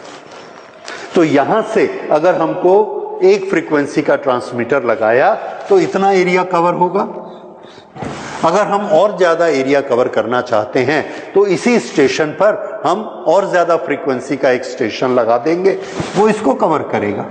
तो यहां से अगर हमको एक फ्रीक्वेंसी का ट्रांसमीटर लगाया तो इतना एरिया कवर होगा। अगर हम और ज्यादा एरिया कवर करना चाहते हैं तो इसी स्टेशन पर हम और ज्यादा फ्रीक्वेंसी का एक स्टेशन लगा देंगे, वो इसको कवर करेगा,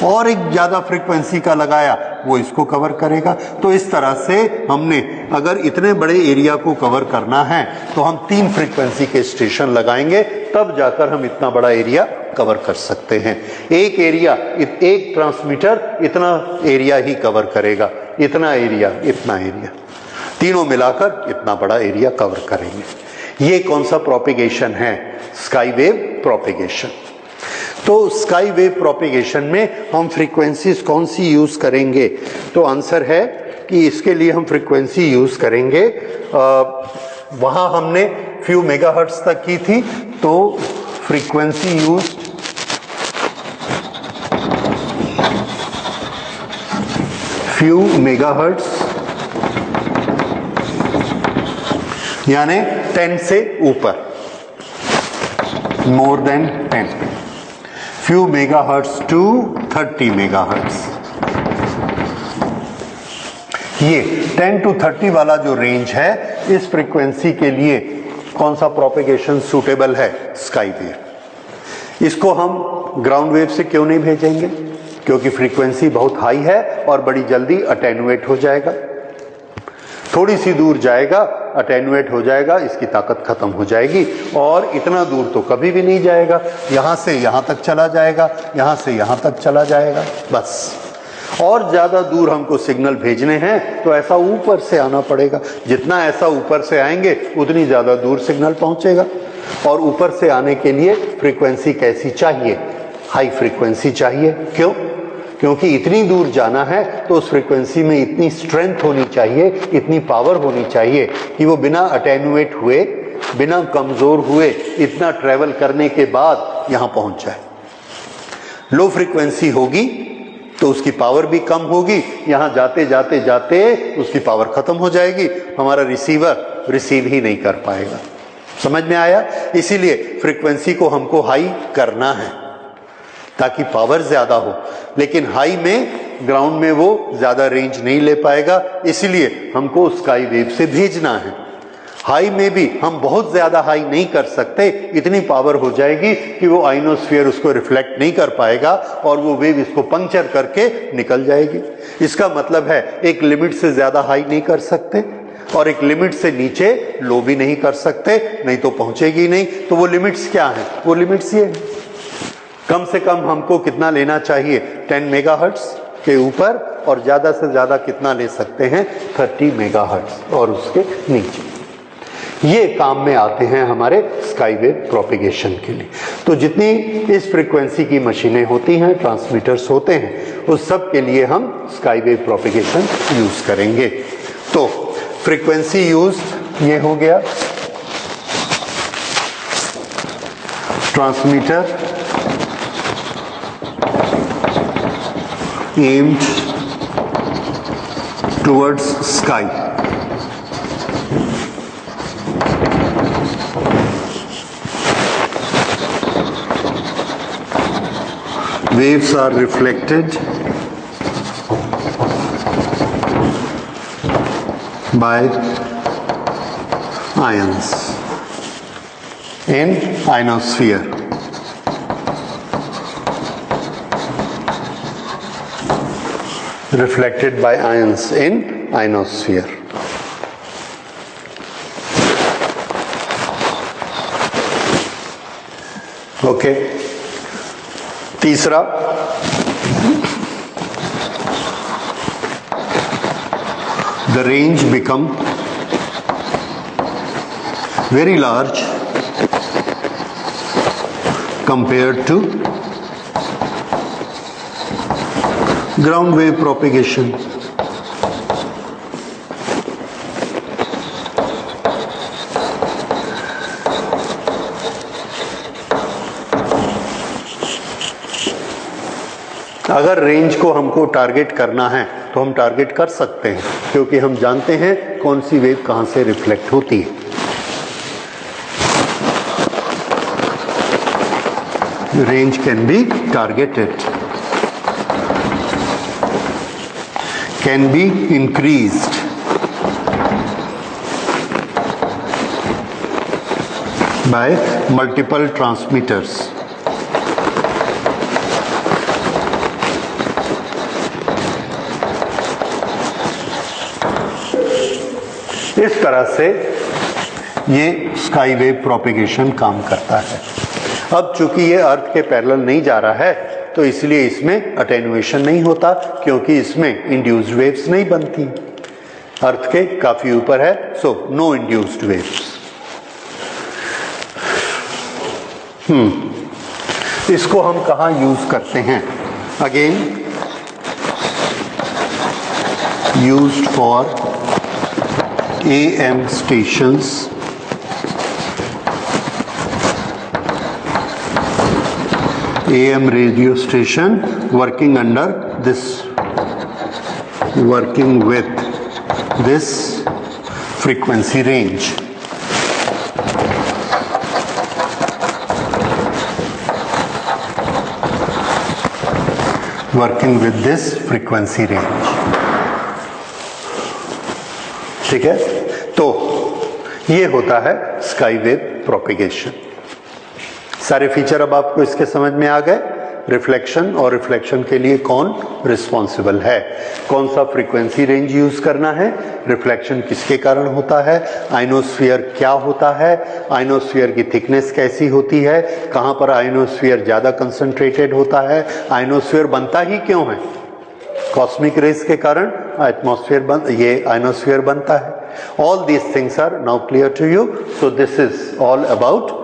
और एक ज्यादा फ्रीक्वेंसी का लगाया वो इसको कवर करेगा। तो इस तरह से हमने, अगर इतने बड़े एरिया को कवर करना है तो हम 3 फ्रीक्वेंसी के स्टेशन लगाएंगे, तब जाकर हम इतना बड़ा एरिया कवर कर सकते हैं। एक एरिया, एक ट्रांसमीटर इतना एरिया ही कवर करेगा, इतना एरिया, इतना एरिया, तीनों मिलाकर इतना बड़ा एरिया कवर करेंगे। ये कौन सा प्रोपेगेशन है? Sky wave propagation. तो स्काई वेव प्रोपेगेशन में हम फ्रीक्वेंसीज कौन सी यूज करेंगे? तो आंसर है कि इसके लिए हम फ्रीक्वेंसी यूज करेंगे, वहां हमने फ्यू मेगाहर्ट्ज तक की थी, तो फ्रीक्वेंसी यूज फ्यू मेगाहर्ट्ज, यानी 10 से ऊपर, more than 10, few megahertz to 30 megahertz. ये 10 to 30 वाला जो रेंज है, इस फ्रीक्वेंसी के लिए कौन सा प्रोपेगेशन सूटेबल है? Sky wave. इसको हम ग्राउंड वेव से क्यों नहीं भेजेंगे? क्योंकि फ्रीक्वेंसी बहुत हाई है और बड़ी जल्दी अटेनुएट हो जाएगा। थोड़ी सी दूर जाएगा, अटेनुएट हो जाएगा, इसकी ताकत खत्म हो जाएगी और इतना दूर तो कभी भी नहीं जाएगा। यहां से यहां तक चला जाएगा, यहां से यहां तक चला जाएगा, बस। और ज्यादा दूर हमको सिग्नल भेजने हैं तो ऐसा ऊपर से आना पड़ेगा। जितना ऐसा ऊपर से आएंगे उतनी ज्यादा दूर सिग्नल पहुंचेगा। और ऊपर से आने के लिए फ्रीक्वेंसी कैसी चाहिए? हाई फ्रीक्वेंसी चाहिए। क्यों? क्योंकि इतनी दूर जाना है तो उस फ्रीक्वेंसी में इतनी स्ट्रेंथ होनी चाहिए, इतनी पावर होनी चाहिए कि वो बिना अटेनुएट हुए, बिना कमजोर हुए, इतना ट्रेवल करने के बाद यहां पहुंच जाए। लो फ्रीक्वेंसी होगी तो उसकी पावर भी कम होगी, यहां जाते जाते जाते उसकी पावर खत्म हो जाएगी, हमारा रिसीवर रिसीव ही नहीं कर पाएगा। समझ में आया? इसीलिए फ्रीक्वेंसी को हमको हाई करना है ताकि पावर ज्यादा हो, लेकिन हाई में ग्राउंड में वो ज्यादा रेंज नहीं ले पाएगा, इसलिए हमको स्काई वेव से भेजना है। हाई में भी हम बहुत ज्यादा हाई नहीं कर सकते, इतनी पावर हो जाएगी कि वो आइनोस्फीयर उसको रिफ्लेक्ट नहीं कर पाएगा और वो वेव इसको पंक्चर करके निकल जाएगी। इसका मतलब है एक लिमिट से ज्यादा हाई नहीं कर सकते और एक लिमिट से नीचे लो भी नहीं कर सकते, नहीं तो पहुंचेगी नहीं। तो वो लिमिट्स क्या हैं? वो लिमिट्स ये हैं, कम से कम हमको कितना लेना चाहिए? 10 मेगाहर्ट्ज के ऊपर, और ज्यादा से ज्यादा कितना ले सकते हैं? 30 मेगाहर्ट्ज और उसके नीचे। ये काम में आते हैं हमारे स्काई वेव प्रोपेगेशन के लिए। तो जितनी इस फ्रीक्वेंसी की मशीनें होती हैं, ट्रांसमीटर्स होते हैं, उस सब के लिए हम स्काई वेव प्रोपेगेशन यूज करेंगे। तो फ्रीक्वेंसी यूज ये हो गया, transmitter aimed towards sky, waves are reflected by ions in ionosphere. Reflected by ions in ionosphere. Okay. तीसरा, the range become very large compared to ground wave propagation. अगर range को हमको target करना है तो हम टारगेट कर सकते हैं, क्योंकि हम जानते हैं कौन सी वेव कहां से रिफ्लेक्ट होती है। Range can be targeted, can be increased by multiple transmitters. इस तरह से ये स्काई वेव प्रोपेगेशन काम करता है। अब चूंकि ये अर्थ के पैरेलल नहीं जा रहा है तो इसलिए इसमें अटेनुएशन नहीं होता, क्योंकि इसमें इंड्यूस्ड वेव्स नहीं बनती, अर्थ के काफी ऊपर है, सो नो इंड्यूस्ड वेव्स। इसको हम कहाँ यूज करते हैं? Again used for AM stations, AM radio station working under this working with this frequency range. Working with this frequency range. ठीक है, तो ये होता है स्काई वेव प्रोपेगेशन। सारे फीचर अब आपको इसके समझ में आ गए। रिफ्लेक्शन और रिफ्लेक्शन के लिए कौन रिस्पॉन्सिबल है, कौन सा फ्रीक्वेंसी रेंज यूज करना है, रिफ्लेक्शन किसके कारण होता है, आयनोस्फीयर क्या होता है, आयनोस्फीयर की थिकनेस कैसी होती है, कहां पर आयनोस्फीयर ज्यादा कंसंट्रेटेड होता है, आयनोस्फीयर बनता ही क्यों है, कॉस्मिक रेज के कारण एटमॉस्फेयर ये आयनोस्फीयर बनता है। All these things are now clear to you. So this is all about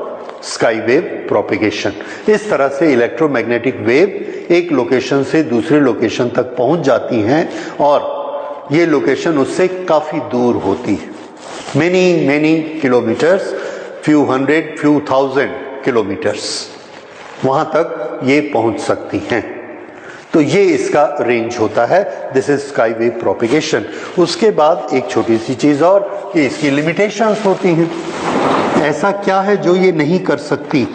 sky wave propagation. इस तरह से इलेक्ट्रोमैग्नेटिक वेव एक लोकेशन से दूसरी लोकेशन तक पहुंच जाती हैं और ये लोकेशन उससे काफी दूर होती है, many kilometres, few hundred few thousand kilometres वहां तक ये पहुंच सकती हैं। तो ये इसका रेंज होता है, this is sky wave propagation. उसके बाद एक छोटी सी चीज और कि इसकी लिमिटेशंस होती हैं। ऐसा क्या है जो ये नहीं कर सकती,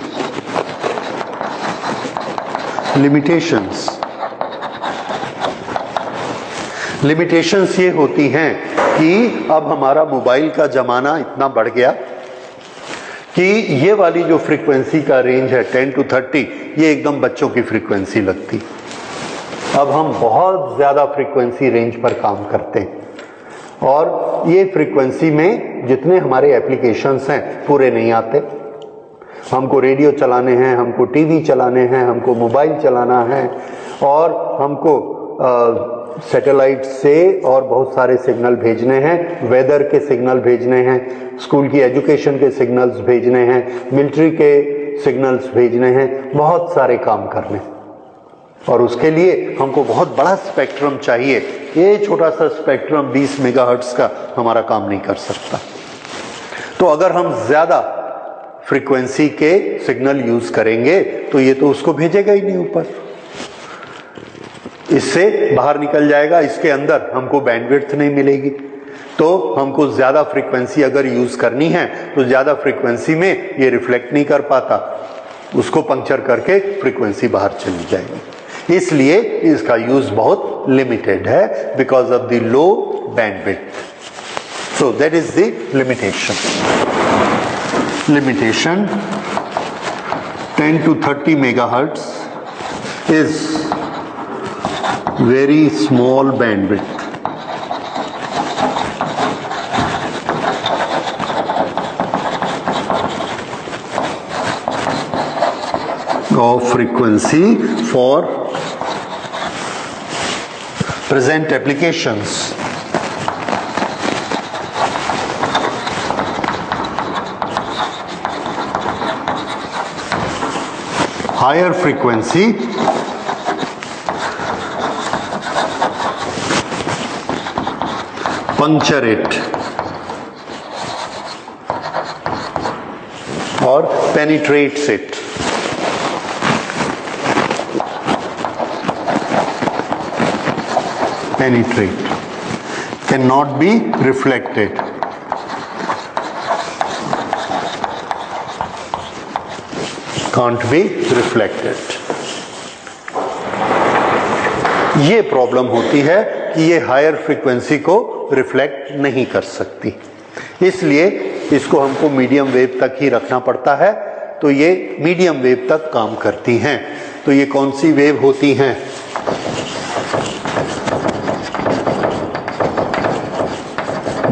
लिमिटेशंस ये होती हैं कि अब हमारा मोबाइल का जमाना इतना बढ़ गया कि ये वाली जो फ्रीक्वेंसी का रेंज है 10 to 30, ये एकदम बच्चों की फ्रीक्वेंसी लगती। अब हम बहुत ज्यादा फ्रीक्वेंसी रेंज पर काम करते हैं और ये फ्रीक्वेंसी में जितने हमारे एप्लीकेशंस हैं पूरे नहीं आते। हमको रेडियो चलाने हैं, हमको टीवी चलाने हैं, हमको मोबाइल चलाना है और हमको सैटेलाइट से और बहुत सारे सिग्नल भेजने हैं, वेदर के सिग्नल भेजने हैं, स्कूल की एजुकेशन के सिग्नल्स भेजने हैं, मिलिट्री के सिग्नल्स भेजने हैं, बहुत सारे काम करने और उसके लिए हमको बहुत बड़ा स्पेक्ट्रम चाहिए। ये छोटा सा स्पेक्ट्रम 20 मेगाहर्ट्ज का हमारा काम नहीं कर सकता। तो अगर हम ज्यादा फ्रीक्वेंसी के सिग्नल यूज करेंगे तो ये तो उसको भेजेगा ही नहीं ऊपर, इससे बाहर निकल जाएगा, इसके अंदर हमको बैंडविड्थ नहीं मिलेगी। तो हमको ज्यादा फ्रीक्वेंसी अगर यूज करनी है तो ज्यादा फ्रीक्वेंसी में ये रिफ्लेक्ट नहीं कर पाता, उसको पंक्चर करके फ्रीक्वेंसी बाहर चली जाएगी। इसलिए इसका यूज बहुत लिमिटेड है because of the low bandwidth. So that is the limitation 10 to 30 megahertz is very small bandwidth of frequency for present applications. Higher frequency puncture it or penetrates it. Penetrate, cannot be reflected. Can't be reflected. ये problem होती है कि ये higher frequency को reflect नहीं कर सकती, इसलिए इसको हमको मीडियम वेव तक ही रखना पड़ता है। तो ये मीडियम वेव तक काम करती हैं। तो ये कौन सी वेव होती हैं?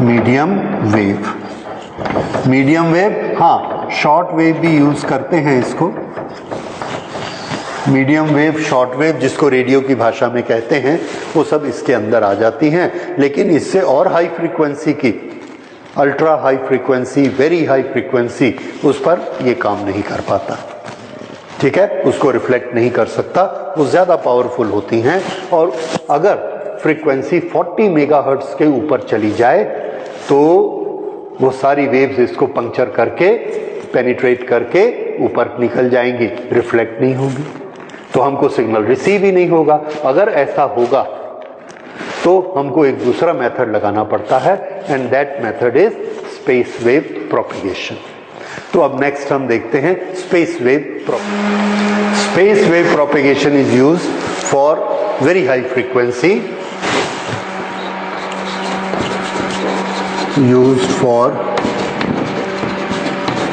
Medium wave. मीडियम वेव, हाँ, शॉर्ट वेव भी यूज करते हैं इसको। मीडियम वेव, शॉर्ट वेव, जिसको रेडियो की भाषा में कहते हैं, वो सब इसके अंदर आ जाती हैं। लेकिन इससे और हाई फ्रीक्वेंसी की, ultra high frequency, very high frequency, उस पर ये काम नहीं कर पाता। ठीक है, उसको रिफ्लेक्ट नहीं कर सकता, वो ज्यादा पावरफुल होती हैं। और अगर फ्रीक्वेंसी 40 मेगाहर्ट्ज के ऊपर चली जाए तो वो सारी वेव्स इसको पंक्चर करके, पेनिट्रेट करके ऊपर निकल जाएंगी, रिफ्लेक्ट नहीं होगी, तो हमको सिग्नल रिसीव ही नहीं होगा। अगर ऐसा होगा तो हमको एक दूसरा मेथड लगाना पड़ता है and that method is space wave propagation. तो अब नेक्स्ट हम देखते हैं space wave propagation. Space wave propagation is used for very high frequency, used for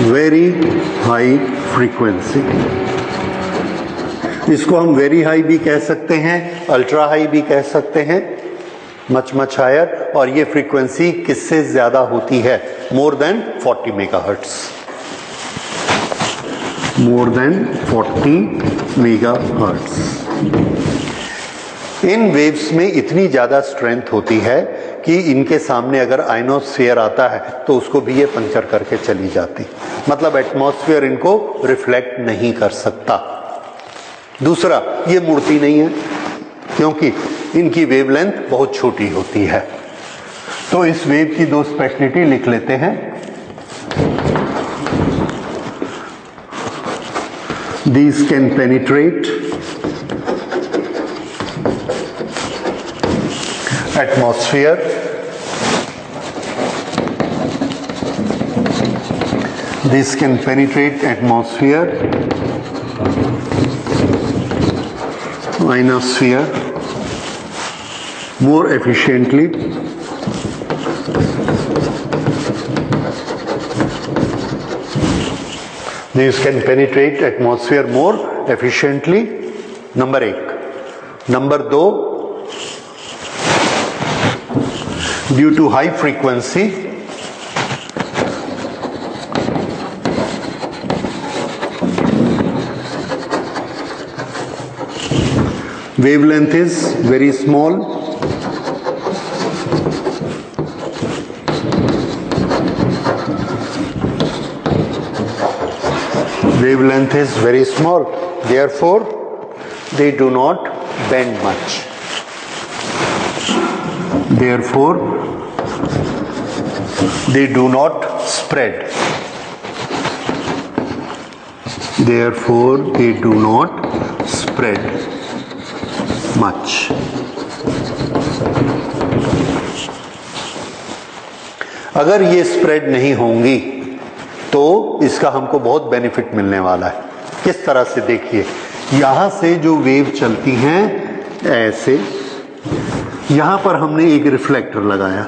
very high frequency। इसको हम वेरी हाई भी कह सकते हैं, अल्ट्रा हाई भी कह सकते हैं, मच हायर। और ये फ्रीक्वेंसी किससे ज्यादा होती है? More than 40 megahertz, more than 40 megahertz. इन वेव्स में इतनी ज्यादा स्ट्रेंथ होती है कि इनके सामने अगर आयनोस्फीयर आता है तो उसको भी ये पंचर करके चली जाती, मतलब एटमॉस्फेयर इनको रिफ्लेक्ट नहीं कर सकता। दूसरा, ये मुड़ती नहीं है क्योंकि इनकी वेवलेंथ बहुत छोटी होती है। तो इस वेव की दो स्पेशलिटी लिख लेते हैं। These can penetrate atmosphere, this can penetrate atmosphere, ionosphere more efficiently, these can penetrate atmosphere more efficiently, number एक। नंबर दो, due to high frequency wavelength is very small, wavelength is very small, therefore they do not bend much, therefore they do not spread, therefore they do not spread much। अगर ये spread नहीं होंगी तो इसका हमको बहुत benefit मिलने वाला है। किस तरह से? देखिए, यहां से जो वेव चलती हैं ऐसे, यहां पर हमने एक रिफ्लेक्टर लगाया,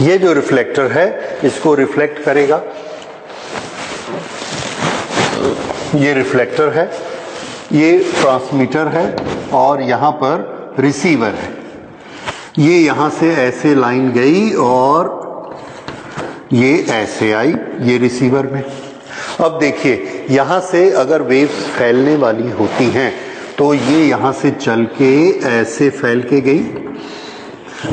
ये जो रिफ्लेक्टर है इसको रिफ्लेक्ट करेगा, ये रिफ्लेक्टर है, ये ट्रांसमीटर है और यहां पर रिसीवर है। ये यहां से ऐसे लाइन गई और ये ऐसे आई, ये रिसीवर में। अब देखिए, यहां से अगर वेव्स फैलने वाली होती हैं तो ये यहां से चल के ऐसे फैल के गई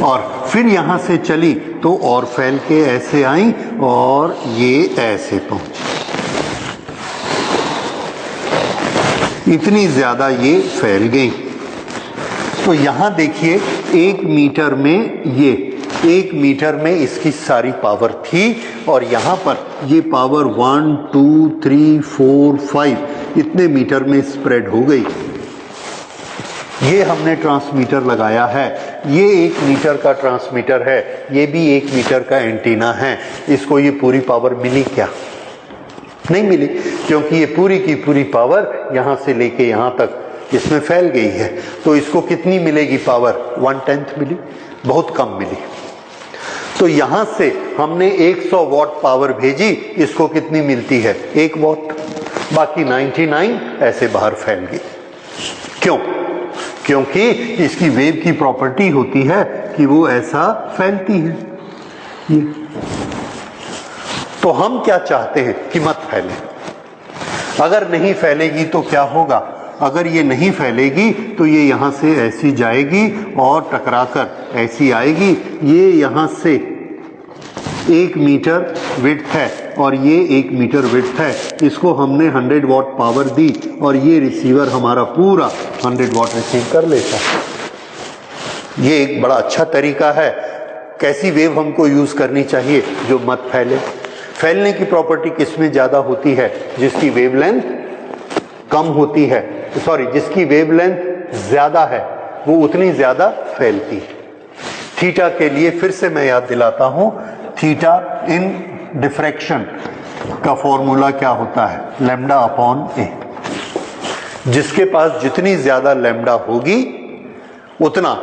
और फिर यहां से चली तो और फैल के ऐसे आई और ये ऐसे पहुंची। इतनी ज्यादा ये फैल गई। तो यहां देखिए, 1 मीटर में ये 1 मीटर में इसकी सारी पावर थी और यहां पर ये पावर 1 2 3 4 5 इतने मीटर में स्प्रेड हो गई। ये हमने ट्रांसमीटर लगाया है, ये 1 मीटर का ट्रांसमीटर है, ये भी 1 मीटर का एंटीना है। इसको ये पूरी पावर मिली क्या? नहीं मिली, क्योंकि ये पूरी की पूरी पावर यहां से लेके यहां तक इसमें फैल गई है। तो इसको कितनी मिलेगी पावर? 1/10 मिली, बहुत कम मिली। तो यहां से हमने 100 वॉट पावर भेजी, इसको कितनी मिलती है? 1 वॉट, बाकी 99 ऐसे बाहर फैल गई। क्यों? क्योंकि इसकी वेव की प्रॉपर्टी होती है कि वो ऐसा फैलती है। ये तो हम क्या चाहते हैं कि मत फैले। अगर नहीं फैलेगी तो क्या होगा? अगर ये नहीं फैलेगी तो ये यहां से ऐसी जाएगी और टकराकर ऐसी आएगी। ये यहां से 1 मीटर विड्थ है और ये 1 मीटर विड्थ है। इसको हमने 100 वॉट पावर दी और ये रिसीवर हमारा पूरा 100 वॉट रिसीव कर लेता है। ये एक बड़ा अच्छा तरीका है। कैसी वेव हमको यूज करनी चाहिए? जो मत फैले। फैलने की प्रॉपर्टी किसमें ज्यादा होती है? जिसकी वेवलेंथ कम होती है, सॉरी, जिसकी वेवलेंथ ज्यादा है वो उतनी ज़्यादा फैलती है। थीटा के लिए फिर से मैं याद दिलाता हूँ, थीटा इन डिफ्रैक्शन का फॉर्मूला क्या होता है, लैम्डा अपॉन ए। जिसके पास जितनी ज़्यादा लैम्डा होगी उतना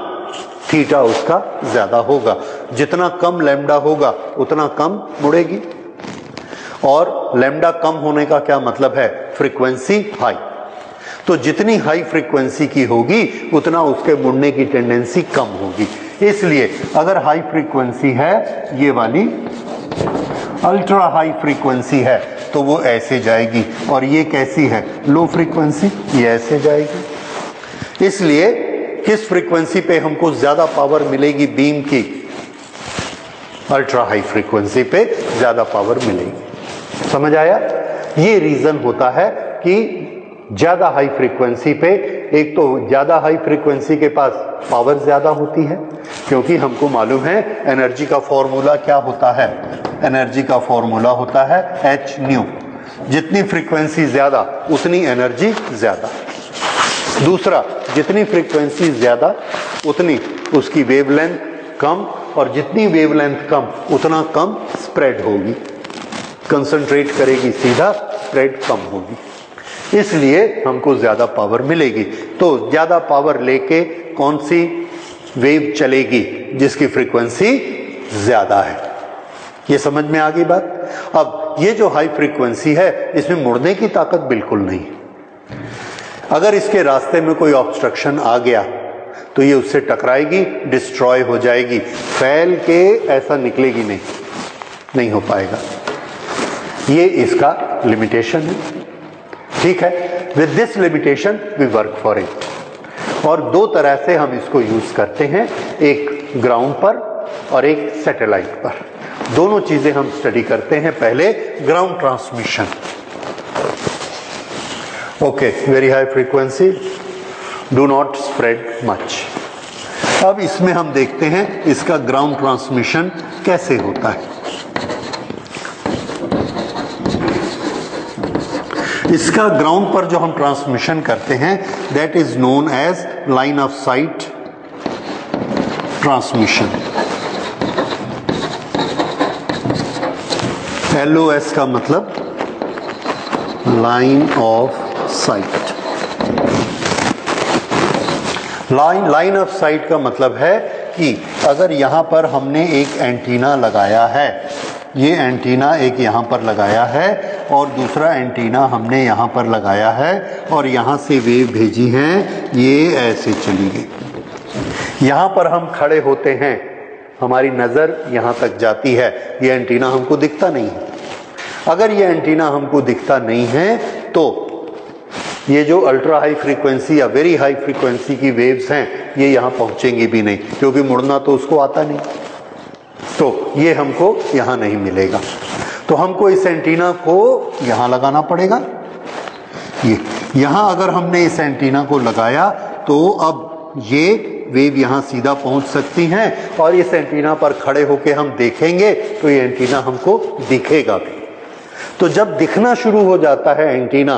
थीटा उसका ज़्यादा होगा, जितना कम लैम्डा होगा उतना कम मुड़ेगी। और लैम्डा कम होने का क्या मतलब है, फ्रीक्वेंसी हाई। तो जितनी हाई फ्रीक्वेंसी की होगी उतना उसके मुड़ने की टेंडेंसी कम होगी। इसलिए अगर हाई फ्रीक्वेंसी है, ये वाली अल्ट्रा हाई फ्रीक्वेंसी है, तो वो ऐसे जाएगी, और ये कैसी है, लो फ्रीक्वेंसी, ये ऐसे जाएगी। इसलिए किस फ्रीक्वेंसी पे हमको ज्यादा पावर मिलेगी बीम की, अल्ट्रा हाई फ्रीक्वेंसी पे ज्यादा पावर मिलेगी। समझ आया? ये रीजन होता है कि ज्यादा हाई फ्रीक्वेंसी पे, एक तो ज्यादा हाई फ्रीक्वेंसी के पास पावर ज्यादा होती है, क्योंकि हमको मालूम है एनर्जी का फॉर्मूला क्या होता है, एनर्जी का फॉर्मूला होता है एच न्यू। जितनी फ्रीक्वेंसी ज्यादा उतनी एनर्जी ज्यादा। दूसरा, जितनी फ्रीक्वेंसी ज्यादा उतनी उसकी वेवलेंथ कम, और जितनी वेवलेंथ कम उतना कम स्प्रेड होगी, कंसंट्रेट करेगी सीधा, स्प्रेड कम होगी। इसलिए हमको ज्यादा पावर मिलेगी। तो ज्यादा पावर लेके कौन सी वेव चलेगी, जिसकी फ्रीक्वेंसी ज्यादा है। ये समझ में आ गई बात? अब ये जो हाई फ्रीक्वेंसी है, इसमें मुड़ने की ताकत बिल्कुल नहीं। अगर इसके रास्ते में कोई ऑब्स्ट्रक्शन आ गया तो ये उससे टकराएगी, डिस्ट्रॉय हो जाएगी, फैल के ऐसा निकलेगी नहीं, नहीं हो पाएगा। ये इसका लिमिटेशन है। ठीक है, with this limitation we work for it. और दो तरह से हम इसको यूज करते हैं, एक ग्राउंड पर और एक सैटेलाइट पर। दोनों चीजें हम स्टडी करते हैं। पहले ground transmission. Okay, very high frequency, do not spread much. अब इसमें हम देखते हैं इसका ग्राउंड ट्रांसमिशन कैसे होता है। इसका ग्राउंड पर जो हम ट्रांसमिशन करते हैं, that is known as line of sight transmission. LOS का मतलब line of sight. Line of sight का मतलब है कि अगर यहां पर हमने एक एंटीना लगाया है, ये एंटीना एक यहां पर लगाया है और दूसरा एंटीना हमने यहां पर लगाया है, और यहां से वेव भेजी हैं, ये ऐसे चली गई। यहां पर हम खड़े होते हैं, हमारी नजर यहां तक जाती है, ये एंटीना हमको दिखता नहीं है। अगर ये एंटीना हमको दिखता नहीं है तो ये जो अल्ट्रा हाई फ्रीक्वेंसी या वेरी हाई फ्रीक्वेंसी की वेव्स हैं, ये यहां पहुंचेंगी भी नहीं, क्योंकि मुड़ना तो उसको आता नहीं, तो ये हमको यहां नहीं मिलेगा। तो हमको इस एंटीना को यहां लगाना पड़ेगा। ये यहां अगर हमने इस एंटीना को लगाया तो अब ये वेव यहां सीधा पहुंच सकती हैं, और इस एंटीना पर खड़े होके हम देखेंगे तो ये एंटीना हमको दिखेगा भी। तो जब दिखना शुरू हो जाता है एंटीना,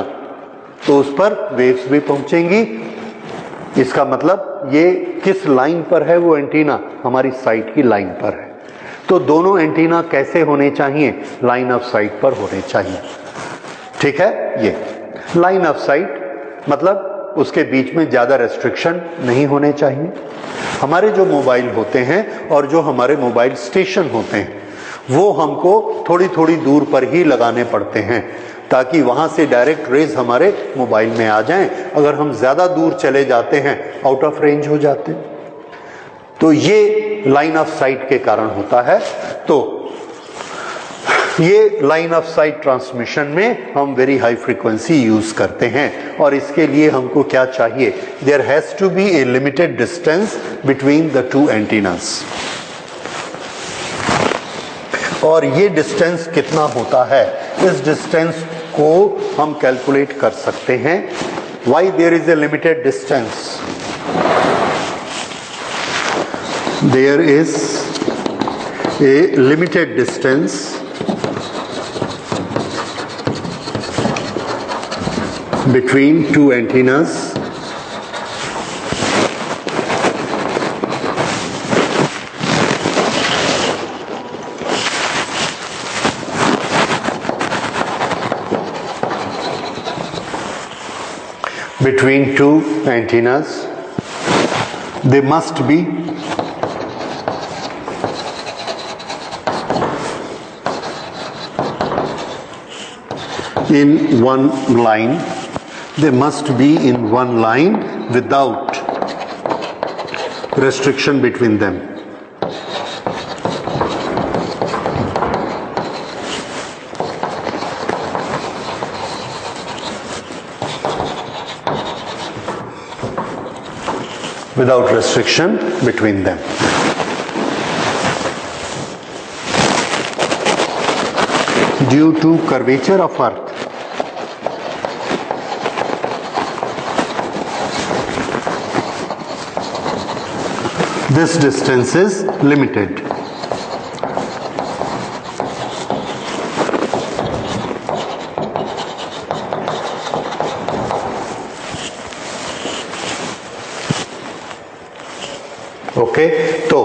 तो उस पर वेव्स भी पहुंचेंगी। इसका मतलब ये किस लाइन पर है, वो एंटीना हमारी साइट की लाइन पर है। तो दोनों एंटीना कैसे होने चाहिए, लाइन ऑफ साइट पर होने चाहिए। ठीक है, ये लाइन ऑफ साइट मतलब उसके बीच में ज्यादा रेस्ट्रिक्शन नहीं होने चाहिए। हमारे जो मोबाइल होते हैं और जो हमारे मोबाइल स्टेशन होते हैं, वो हमको थोड़ी थोड़ी दूर पर ही लगाने पड़ते हैं, ताकि वहां से डायरेक्ट रेज हमारे मोबाइल में आ जाएं। अगर हम ज्यादा दूर चले जाते हैं, आउट ऑफ रेंज हो जाते हैं। तो ये लाइन ऑफ साइट के कारण होता है। तो ये लाइन ऑफ साइट ट्रांसमिशन में हम वेरी हाई फ्रीक्वेंसी यूज करते हैं, और इसके लिए हमको क्या चाहिए, there has to be a limited distance between the two antennas. और ये डिस्टेंस कितना होता है, इस डिस्टेंस को हम कैलकुलेट कर सकते हैं। Why there is a limited distance? There is a limited distance between two antennas between two antennas, they must be in one line. They must be in one line without restriction between them. Without restriction between them. Due to curvature of Earth, this distance is limited. Okay, तो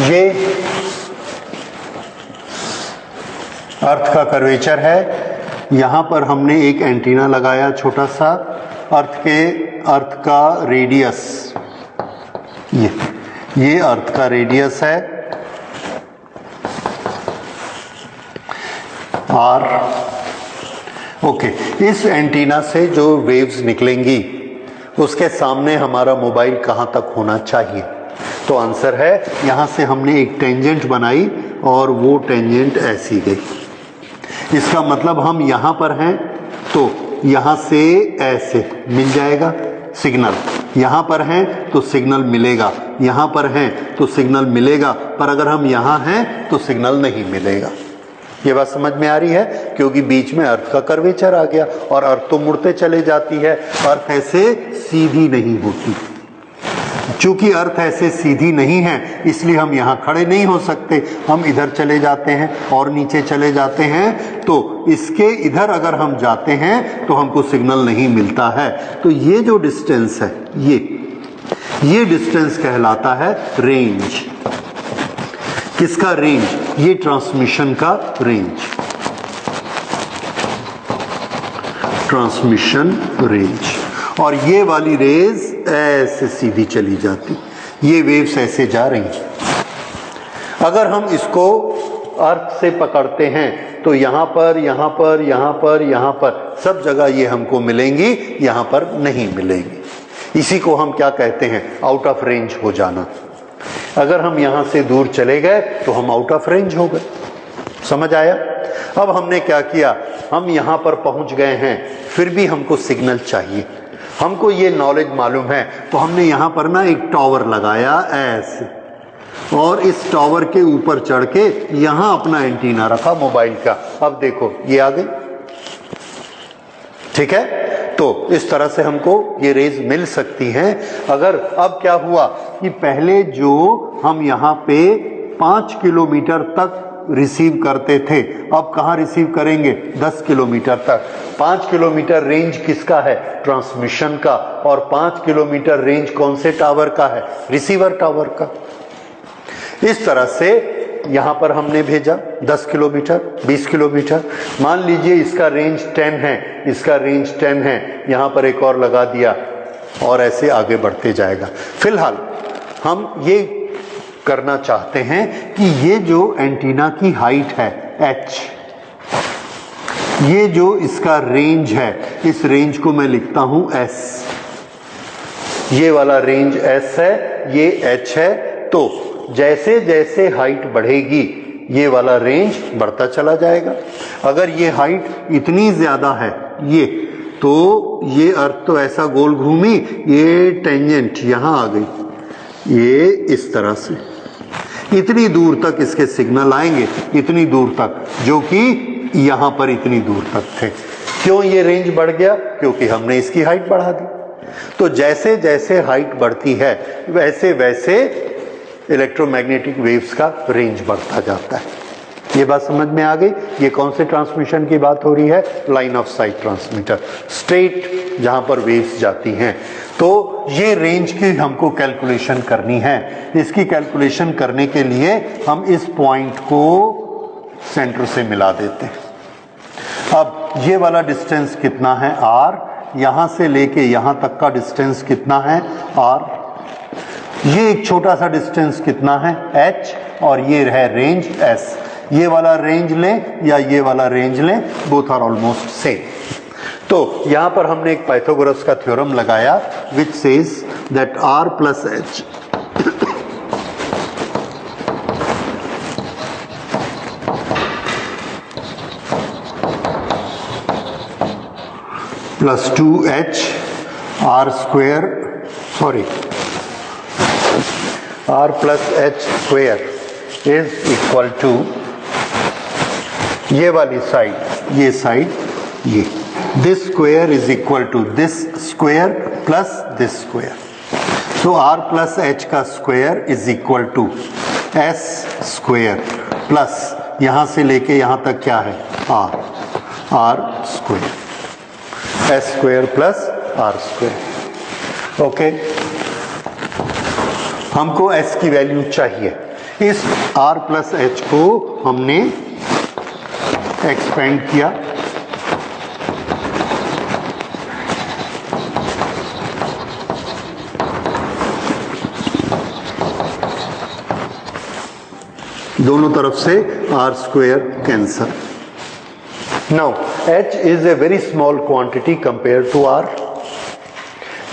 ये अर्थ का curvature है। यहां पर हमने एक antenna लगाया छोटा सा। अर्थ का रेडियस, ये अर्थ का रेडियस है आर। ओके, इस एंटीना से जो वेव्स निकलेंगी उसके सामने हमारा मोबाइल कहां तक होना चाहिए? तो आंसर है, यहां से हमने एक टेंजेंट बनाई और वो टेंजेंट ऐसी गई। इसका मतलब हम यहां पर हैं तो यहां से ऐसे मिल जाएगा सिग्नल, यहां पर हैं तो सिग्नल मिलेगा, यहां पर हैं तो सिग्नल मिलेगा, पर अगर हम यहां हैं तो सिग्नल नहीं मिलेगा। ये बात समझ में आ रही है? क्योंकि बीच में अर्थ का कर्वेचर आ गया और अर्थ तो मुड़ते चले जाती है, अर्थ ऐसे सीधी नहीं होती। चूंकि अर्थ ऐसे सीधी नहीं है इसलिए हम यहाँ खड़े नहीं हो सकते, हम इधर चले जाते हैं और नीचे चले जाते हैं, तो इसके इधर अगर हम जाते हैं तो हमको सिग्नल नहीं मिलता है। तो ये जो डिस्टेंस है ये डिस्टेंस कहलाता है रेंज। किसका रेंज? ये ट्रांसमिशन का रेंज, ट्रांसमिशन रेंज। और ये वाली रेज ऐसे सीधी चली जाती, ये वेव्स ऐसे जा रही। अगर हम इसको अर्थ से पकड़ते हैं तो यहां पर, यहां पर, यहां पर, यहां पर सब जगह ये हमको मिलेंगी, यहां पर नहीं मिलेंगी। इसी को हम क्या कहते हैं? आउट ऑफ रेंज हो जाना। अगर हम यहां से दूर चले गए तो हम आउट ऑफ रेंज हो गए। समझ आया? अब हमने क्या किया, हम यहां पर पहुंच गए हैं, फिर भी हमको सिग्नल चाहिए, हमको ये नॉलेज मालूम है, तो हमने यहां पर ना एक टावर लगाया ऐसे, और इस टावर के ऊपर चढ़ के यहां अपना एंटीना रखा मोबाइल का। अब देखो ये आ गई, ठीक है? तो इस तरह से हमको ये रेज मिल सकती हैं। अगर अब क्या हुआ कि पहले जो हम यहाँ पे 5 किलोमीटर तक रिसीव करते थे, अब कहाँ रिसीव करेंगे? 10 किलोमीटर तक। 5 किलोमीटर रेंज किसका है? ट्रांसमिशन का। और 5 किलोमीटर रेंज कौन से टावर का है? रिसीवर टावर का। इस तरह से यहां पर हमने भेजा 10 किलोमीटर, 20 किलोमीटर। मान लीजिए इसका रेंज 10 है, इसका रेंज 10 है, यहां पर एक और लगा दिया और ऐसे आगे बढ़ते जाएगा। फिलहाल हम ये करना चाहते हैं कि ये जो एंटीना की हाइट है h, ये जो इसका रेंज है, इस रेंज को मैं लिखता हूं s। ये वाला रेंज s है, ये h है। तो जैसे जैसे हाइट बढ़ेगी ये वाला रेंज बढ़ता चला जाएगा। अगर ये हाइट इतनी ज्यादा है ये, तो ये अर्थ तो ऐसा गोल घूमी, ये टेंजेंट यहां आ गई, ये इस तरह से इतनी दूर तक इसके सिग्नल आएंगे, इतनी दूर तक, जो कि यहां पर इतनी दूर तक थे। क्यों ये रेंज बढ़ गया? क्योंकि हमने इसकी हाइट बढ़ा दी। तो जैसे जैसे हाइट बढ़ती है वैसे वैसे इलेक्ट्रोमैग्नेटिक वेव्स का रेंज बढ़ता जाता है। ये बात समझ में आ गई? ये कौन से ट्रांसमिशन की बात हो रही है? Line of site transmitter, straight जहां पर वेव्स जाती हैं। तो ये रेंज की हमको कैलकुलेशन करनी है। इसकी कैलकुलेशन करने के लिए हम इस पॉइंट को सेंटर से मिला देते हैं। अब ये वाला डिस्टेंस कितना है? r, यहाँ से लेके यहाँ तक का डिस्टेंस कितना है r, ये एक छोटा सा डिस्टेंस कितना है h, और ये है रेंज s। ये वाला रेंज लें या ये वाला रेंज लें, बोथ आर ऑलमोस्ट सेम। तो यहाँ पर हमने एक पाइथागोरस का थ्योरम लगाया which says that r plus h plus 2h r square, sorry r plus h square is equal to ये वाली साइड, ये साइड, ये this square is equal to this square plus this square. तो r plus h का square is equal to s square plus यहाँ से लेके यहाँ तक क्या है r square, s square plus r square. Okay, हमको s की वैल्यू चाहिए। इस r प्लस h को हमने एक्सपेंड किया, दोनों तरफ से r square cancel. Now h is a very small quantity compared to r.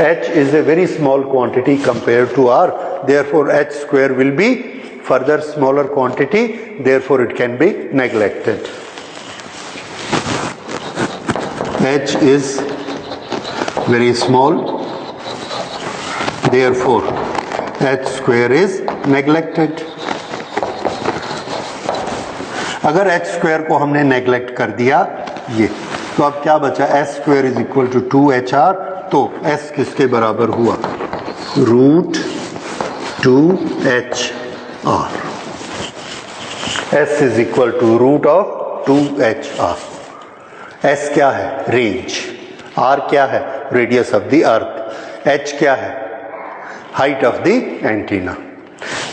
H is a very small quantity compared to r. Therefore h square will be further smaller quantity. Therefore it can be neglected. H is very small. Therefore h square is neglected. अगर h square को हमने neglect कर दिया ये, तो अब क्या बचा, s square is equal to 2hr। तो s किसके बराबर हुआ, root 2hr। s is equal to root of 2hr। s क्या है, रेंज, r क्या है, radius of the earth, h क्या है, हाइट ऑफ द एंटीना।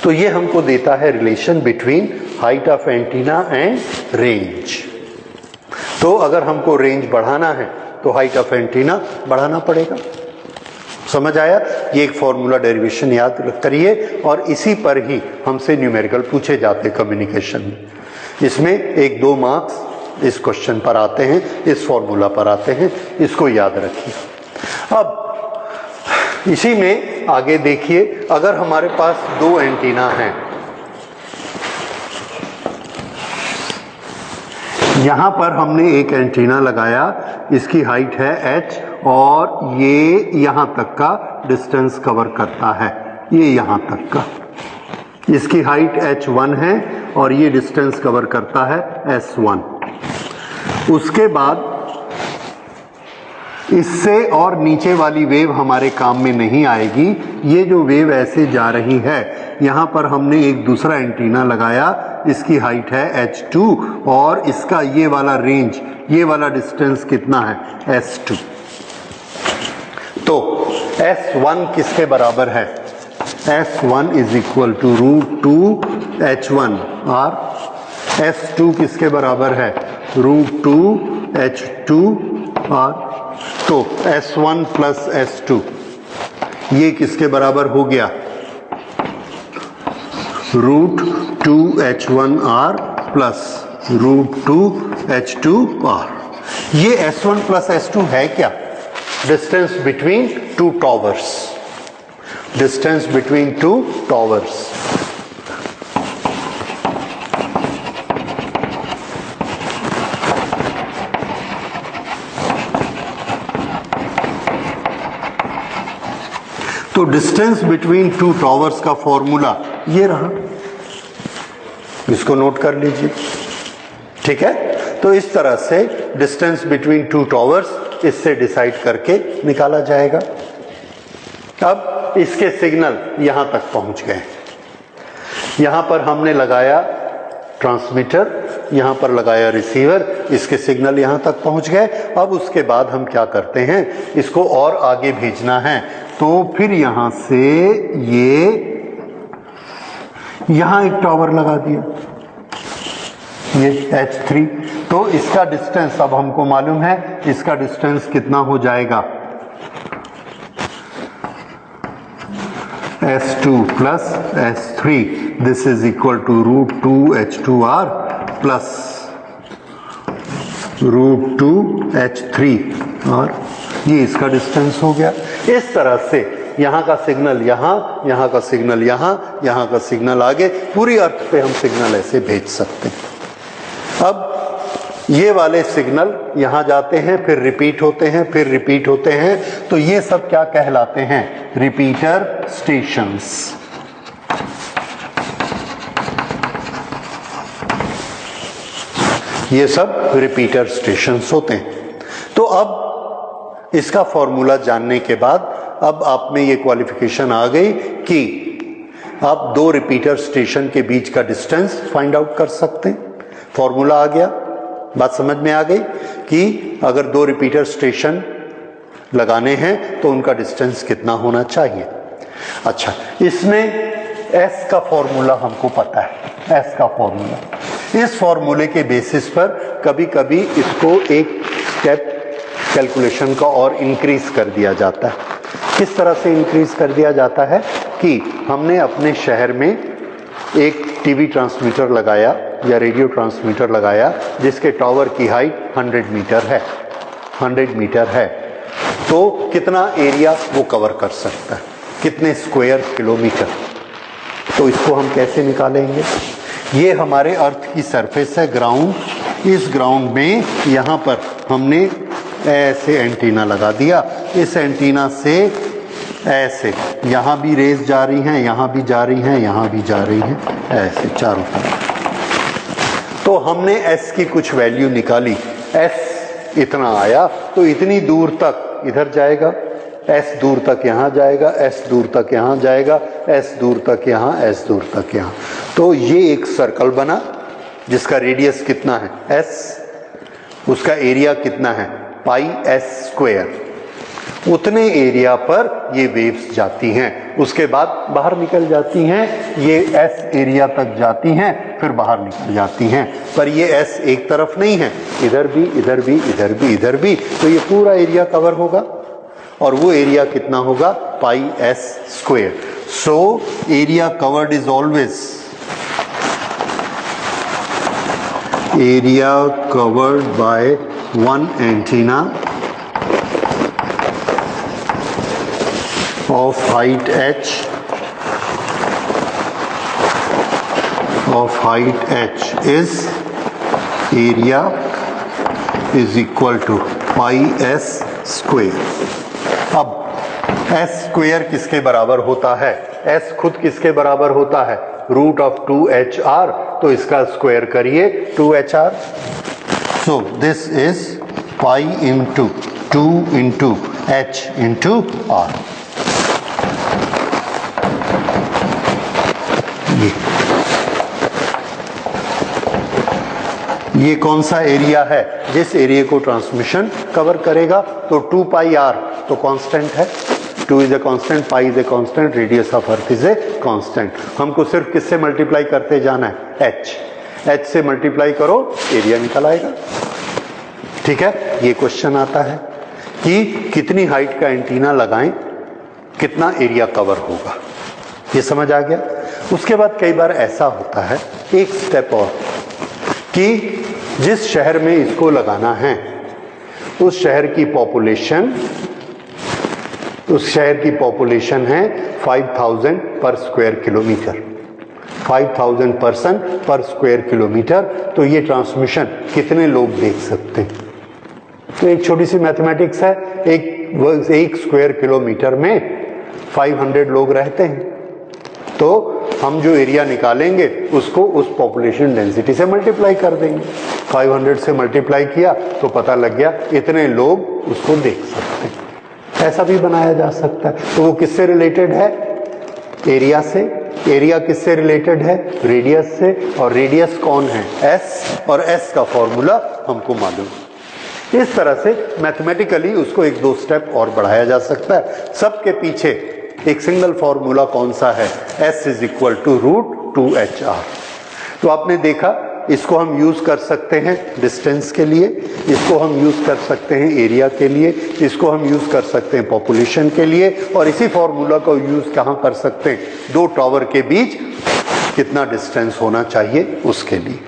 तो ये हमको देता है relation between height of antenna and range. तो अगर हमको रेंज बढ़ाना है तो हाइट ऑफ एंटीना बढ़ाना पड़ेगा। समझ आया? ये एक फॉर्मूला डेरिवेशन याद करिए, और इसी पर ही हमसे न्यूमेरिकल पूछे जाते कम्युनिकेशन में। इसमें 1-2 मार्क्स इस क्वेश्चन पर आते हैं, इस फॉर्मूला पर आते हैं, इसको याद रखिए। अब इसी में आगे देखिए, अगर हमारे पास 2 एंटीना हैं, यहाँ पर हमने एक एंटीना लगाया, इसकी हाइट है h, और ये यहाँ तक का डिस्टेंस कवर करता है, ये यहाँ तक का, इसकी हाइट h1 है और ये डिस्टेंस कवर करता है s1। उसके बाद इससे और नीचे वाली वेव हमारे काम में नहीं आएगी। ये जो वेव ऐसे जा रही है, यहाँ पर हमने एक दूसरा एंटीना लगाया, इसकी हाइट है h2 और इसका ये वाला रेंज, ये वाला डिस्टेंस कितना है, s2। तो s1 किसके बराबर है, s1 is equal to root 2h1 r। s2 किसके बराबर है, रूट 2h2 r। तो s1 प्लस s2 ये किसके बराबर हो गया, root 2h1r plus root 2h2r। ये s1 प्लस s2 है क्या, distance between 2 towers, distance between 2 towers. तो डिस्टेंस बिटवीन 2 टॉवर्स का फॉर्मूला ये रहा, इसको नोट कर लीजिए, ठीक है। तो इस तरह से डिस्टेंस बिटवीन 2 टॉवर्स इससे डिसाइड करके निकाला जाएगा। अब इसके सिग्नल यहां तक पहुंच गए, यहां पर हमने लगाया ट्रांसमीटर, यहां पर लगाया रिसीवर, इसके सिग्नल यहां तक पहुंच गए। अब उसके बाद हम क्या करते हैं, इसको और आगे भेजना है, तो फिर यहां से ये यहां एक टावर लगा दिया, ये H3, तो इसका डिस्टेंस अब हमको मालूम है, इसका डिस्टेंस कितना हो जाएगा, S2 plus S3, this is equal to √2H2R plus √2H3R, ये इसका डिस्टेंस हो गया। इस तरह से यहाँ का सिग्नल यहाँ, यहाँ का सिग्नल यहाँ, यहाँ का सिग्नल आगे, पूरी अर्थ पे हम सिग्नल ऐसे भेज सकते हैं। अब ये वाले सिग्नल यहाँ जाते हैं, फिर रिपीट होते हैं, फिर रिपीट होते हैं, तो ये सब क्या कहलाते हैं, रिपीटर स्टेशंस। ये सब रिपीटर स्टेशंस होते हैं। तो अब इसका फॉर्मूला जानने के बाद अब आप में ये क्वालिफिकेशन आ गई कि आप दो रिपीटर स्टेशन के बीच का डिस्टेंस फाइंड आउट कर सकते हैं। फॉर्मूला आ गया, बात समझ में आ गई कि अगर दो रिपीटर स्टेशन लगाने हैं तो उनका डिस्टेंस कितना होना चाहिए। अच्छा, इसमें S का फॉर्मूला हमको पता है, S का फॉर्मूला, इस फॉर्मूले के बेसिस पर कभी कभी इसको एक स्टेप कैलकुलेशन का और इंक्रीज कर दिया जाता है। किस तरह से इंक्रीज कर दिया जाता है कि हमने अपने शहर में एक टीवी ट्रांसमीटर लगाया या रेडियो ट्रांसमीटर लगाया जिसके टावर की हाइट 100 मीटर है, 100 मीटर है, तो कितना एरिया वो कवर कर सकता है, कितने स्क्वायर किलोमीटर। तो इसको हम कैसे निकालेंगे, ये हमारे अर्थ की सरफेस है, ग्राउंड, इस ग्राउंड में यहाँ पर हमने ऐसे एंटीना लगा दिया, इस एंटीना से ऐसे यहाँ भी रेज जा रही हैं, यहाँ भी जा रही हैं, यहाँ भी जा रही हैं, ऐसे चारों तरफ। तो हमने S की कुछ वैल्यू निकाली, S इतना आया तो इतनी दूर तक इधर जाएगा, S दूर तक यहाँ जाएगा, S दूर तक यहाँ जाएगा, S दूर तक यहाँ, S दूर तक यहाँ। तो ये एक सर्कल बना जिसका रेडियस कितना है S, उसका एरिया कितना है पाई S स्क्वायर। उतने एरिया पर ये वेव्स जाती हैं, उसके बाद बाहर निकल जाती हैं, ये S एरिया तक जाती हैं, फिर बाहर निकल जाती हैं। पर ये S एक तरफ नहीं है, इधर भी, इधर भी, इधर भी, इधर भी, तो ये पूरा एरिया कवर होगा और वो एरिया कितना होगा पाई S square. So area covered is always, area covered by one antenna of height h is area is equal to pi s square। अब s स्क्वायर किसके बराबर होता है, s खुद किसके बराबर होता है √2HR, तो इसका स्क्वायर करिए 2HR। So this is pi into 2 into h into r। ये कौन सा एरिया है जिस एरिया को ट्रांसमिशन कवर करेगा, तो 2 पाई r तो कांस्टेंट है, 2 is a constant, pi is a constant, radius of earth is a constant. हमको सिर्फ किससे मल्टीप्लाई करते जाना है h से मल्टीप्लाई करो, एरिया निकल आएगा। ठीक है, ये क्वेश्चन आता है कि कितनी हाइट का एंटीना लगाएं, कितना एरिया कवर होगा, ये समझ आ गया। उसके बाद कई बार ऐसा होता है, एक स्टेप और, कि जिस शहर में इसको लगाना है उस शहर की पॉपुलेशन है 5000 पर स्क्वायर किलोमीटर, 5000 पर्सन पर स्क्वायर किलोमीटर। तो ये ट्रांसमिशन कितने लोग देख सकते हैं, तो एक छोटी सी मैथमेटिक्स है, एक स्क्वायर किलोमीटर में 500 लोग रहते हैं, तो हम जो एरिया निकालेंगे उसको उस पॉपुलेशन डेंसिटी से मल्टीप्लाई कर देंगे। 500 से मल्टीप्लाई किया तो पता लग गया इतने लोग उसको देख सकते हैं। ऐसा भी बनाया जा सकता है। तो वो किससे रिलेटेड है, एरिया से। एरिया किससे रिलेटेड है, रेडियस से। और रेडियस कौन है, S, और S का फॉर्मूला हमको मालूम। इस तरह से मैथमेटिकली उसको एक दो स्टेप और बढ़ाया जा सकता है। सबके पीछे एक सिंगल फॉर्मूला कौन सा है, S is equal to √2HR। तो आपने देखा इसको हम यूज कर सकते हैं डिस्टेंस के लिए, इसको हम यूज कर सकते हैं एरिया के लिए, इसको हम यूज कर सकते हैं पॉपुलेशन के लिए, और इसी फॉर्मूला को यूज कहाँ कर सकते हैं, दो टावर के बीच कितना डिस्टेंस होना चाहिए उसके लिए।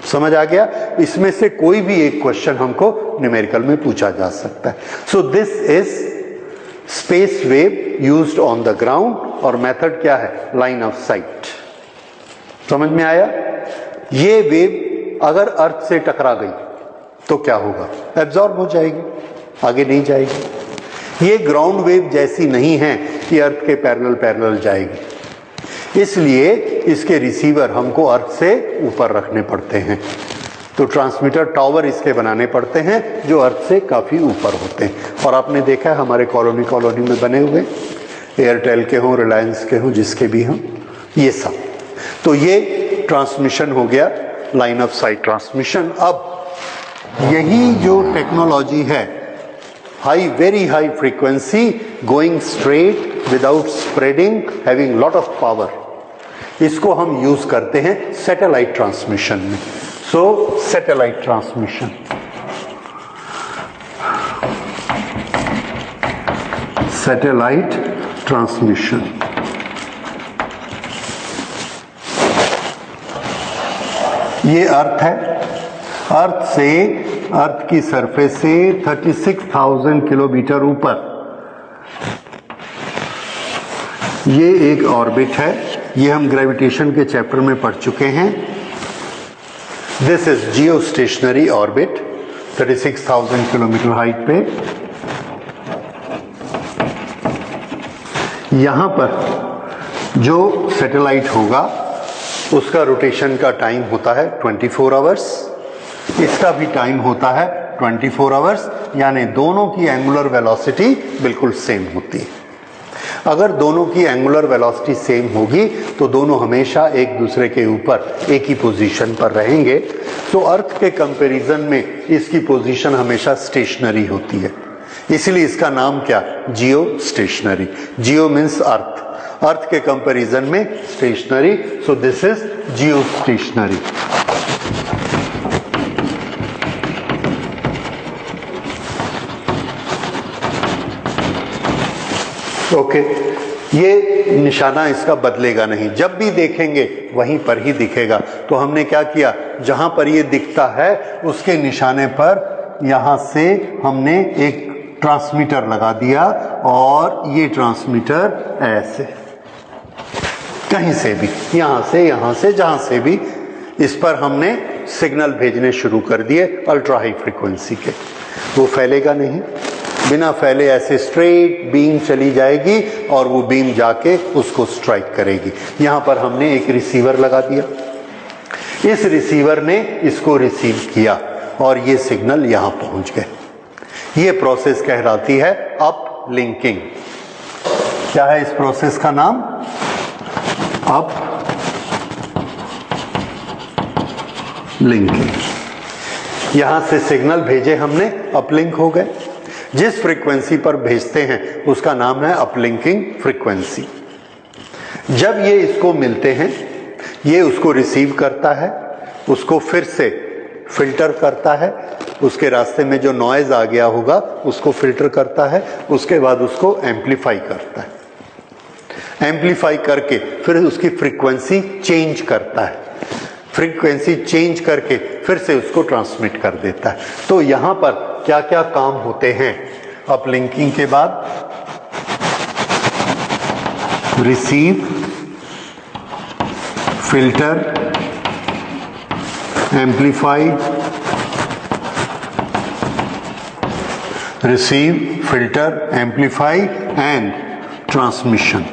समझ आ गया? इसमें से कोई भी एक क्वेश्चन हमको न्यूमेरिकल में पूछा जा सकता है। सो this is space wave used on the ground, और मेथड क्या है, लाइन ऑफ साइट। समझ में आया? ये वेव अगर अर्थ से टकरा गई तो क्या होगा, एब्जॉर्ब हो जाएगी, आगे नहीं जाएगी। ये ग्राउंड वेव जैसी नहीं है कि अर्थ के पैरेलल जाएगी, इसलिए इसके रिसीवर हमको अर्थ से ऊपर रखने पड़ते हैं। तो ट्रांसमीटर टावर इसके बनाने पड़ते हैं जो अर्थ से काफ़ी ऊपर होते हैं। और आपने देखा है हमारे कॉलोनी में बने हुए, एयरटेल के हों, रिलायंस के हों, जिसके भी हों, ये सब। तो ये ट्रांसमिशन हो गया, लाइन ऑफ साइट ट्रांसमिशन। अब यही जो टेक्नोलॉजी है, high, very high frequency, going straight without spreading, having lot of power, इसको हम यूज करते हैं सैटेलाइट ट्रांसमिशन में। सो सैटेलाइट ट्रांसमिशन, सैटेलाइट ट्रांसमिशन, ये अर्थ है, अर्थ की सरफेस से 36,000 किलोमीटर ऊपर ये एक ऑर्बिट है। ये हम ग्रेविटेशन के चैप्टर में पढ़ चुके हैं। This is geo stationery orbit, 36,000 kilometre height पे। यहां पर जो सैटेलाइट होगा उसका रोटेशन का टाइम होता है 24 आवर्स, इसका भी टाइम होता है 24 आवर्स, यानी दोनों की एंगुलर वेलोसिटी बिल्कुल सेम होती है। अगर दोनों की एंगुलर वेलोसिटी सेम होगी तो दोनों हमेशा एक दूसरे के ऊपर एक ही पोजीशन पर रहेंगे। तो अर्थ के कंपैरिजन में इसकी पोजीशन हमेशा स्टेशनरी होती है, इसलिए इसका नाम क्या, जियो स्टेशनरी। जियो मीन्स अर्थ, अर्थ के कंपैरिजन में stationary, so this is geo stationary. Okay, ये निशाना इसका बदलेगा नहीं, जब भी देखेंगे वहीं पर ही दिखेगा। तो हमने क्या किया, जहां पर ये दिखता है उसके निशाने पर यहां से हमने एक ट्रांसमीटर लगा दिया, और ये ट्रांसमीटर ऐसे कहीं से भी, यहां से जहां से भी, इस पर हमने सिग्नल भेजने शुरू कर दिए अल्ट्रा हाई फ्रीक्वेंसी के। वो फैलेगा नहीं, बिना फैले ऐसे स्ट्रेट बीम चली जाएगी और वो बीम जाके उसको स्ट्राइक करेगी। यहां पर हमने एक रिसीवर लगा दिया, इस रिसीवर ने इसको रिसीव किया और ये सिग्नल यहां पहुंच गए। ये प्रोसेस कहलाती है अप लिंकिंग। क्या है इस प्रोसेस का नाम, अप लिंकिंग। यहां से सिग्नल भेजे हमने, अपलिंक हो गए। जिस फ्रीक्वेंसी पर भेजते हैं उसका नाम है अपलिंकिंग फ्रीक्वेंसी। जब ये इसको मिलते हैं, ये उसको रिसीव करता है, उसको फिर से फिल्टर करता है, उसके रास्ते में जो नॉइज आ गया होगा उसको फिल्टर करता है, उसके बाद उसको एम्पलीफाई करता है। एम्पलीफाई करके फिर उसकी फ्रीक्वेंसी चेंज करता है, फ्रीक्वेंसी चेंज करके फिर से उसको ट्रांसमिट कर देता है। तो यहां पर क्या क्या काम होते हैं अपलिंकिंग के बाद, receive, filter, amplify, receive, filter, amplify and transmission.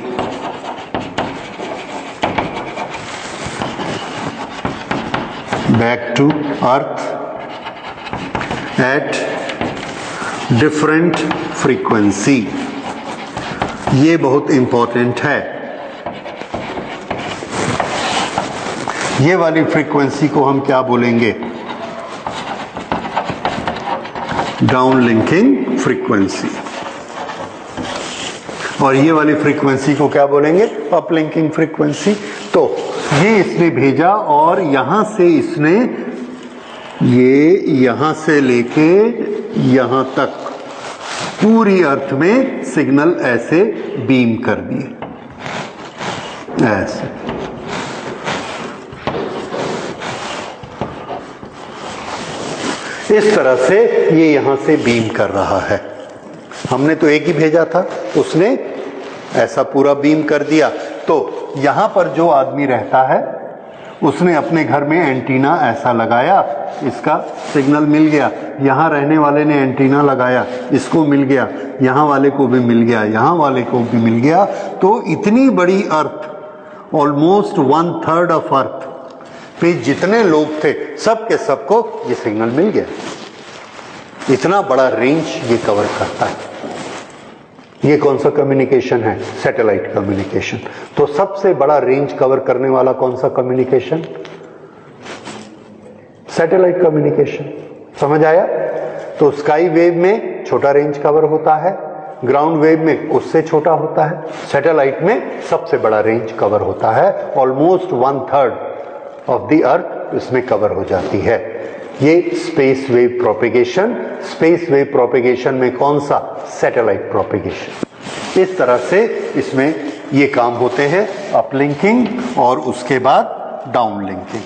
Back to earth at different frequency. ये बहुत इंपॉर्टेंट है। ये वाली फ्रीक्वेंसी को हम क्या बोलेंगे, डाउन लिंकिंग फ्रीक्वेंसी, और ये वाली फ्रीक्वेंसी को क्या बोलेंगे, अप लिंकिंग फ्रीक्वेंसी। तो ये इसने भेजा और यहां से इसने ये यहां से लेके यहां तक पूरी अर्थ में सिग्नल ऐसे बीम कर दिए, ऐसे। इस तरह से ये यहां से बीम कर रहा है। हमने तो एक ही भेजा था, उसने ऐसा पूरा बीम कर दिया। तो यहां पर जो आदमी रहता है उसने अपने घर में एंटीना ऐसा लगाया, इसका सिग्नल मिल गया। यहाँ रहने वाले ने एंटीना लगाया, इसको मिल गया, यहाँ वाले को भी मिल गया, यहाँ वाले को भी मिल गया। तो इतनी बड़ी अर्थ, ऑलमोस्ट 1/3 ऑफ अर्थ पे जितने लोग थे सब के सबको ये सिग्नल मिल गया। इतना बड़ा रेंज ये कवर करता है। ये कौन सा कम्युनिकेशन है? Satellite communication. तो सबसे बड़ा रेंज कवर करने वाला कौन सा कम्युनिकेशन? Satellite communication. समझ आया? तो स्काई वेव में छोटा रेंज कवर होता है, ग्राउंड वेव में उससे छोटा होता है, सैटेलाइट में सबसे बड़ा रेंज कवर होता है। ऑलमोस्ट 1/3 ऑफ द अर्थ इसमें कवर हो जाती है। ये space wave propagation. Space wave propagation में कौन सा? Satellite propagation. इस तरह से इसमें ये काम होते हैं, अपलिंकिंग और उसके बाद डाउनलिंकिंग।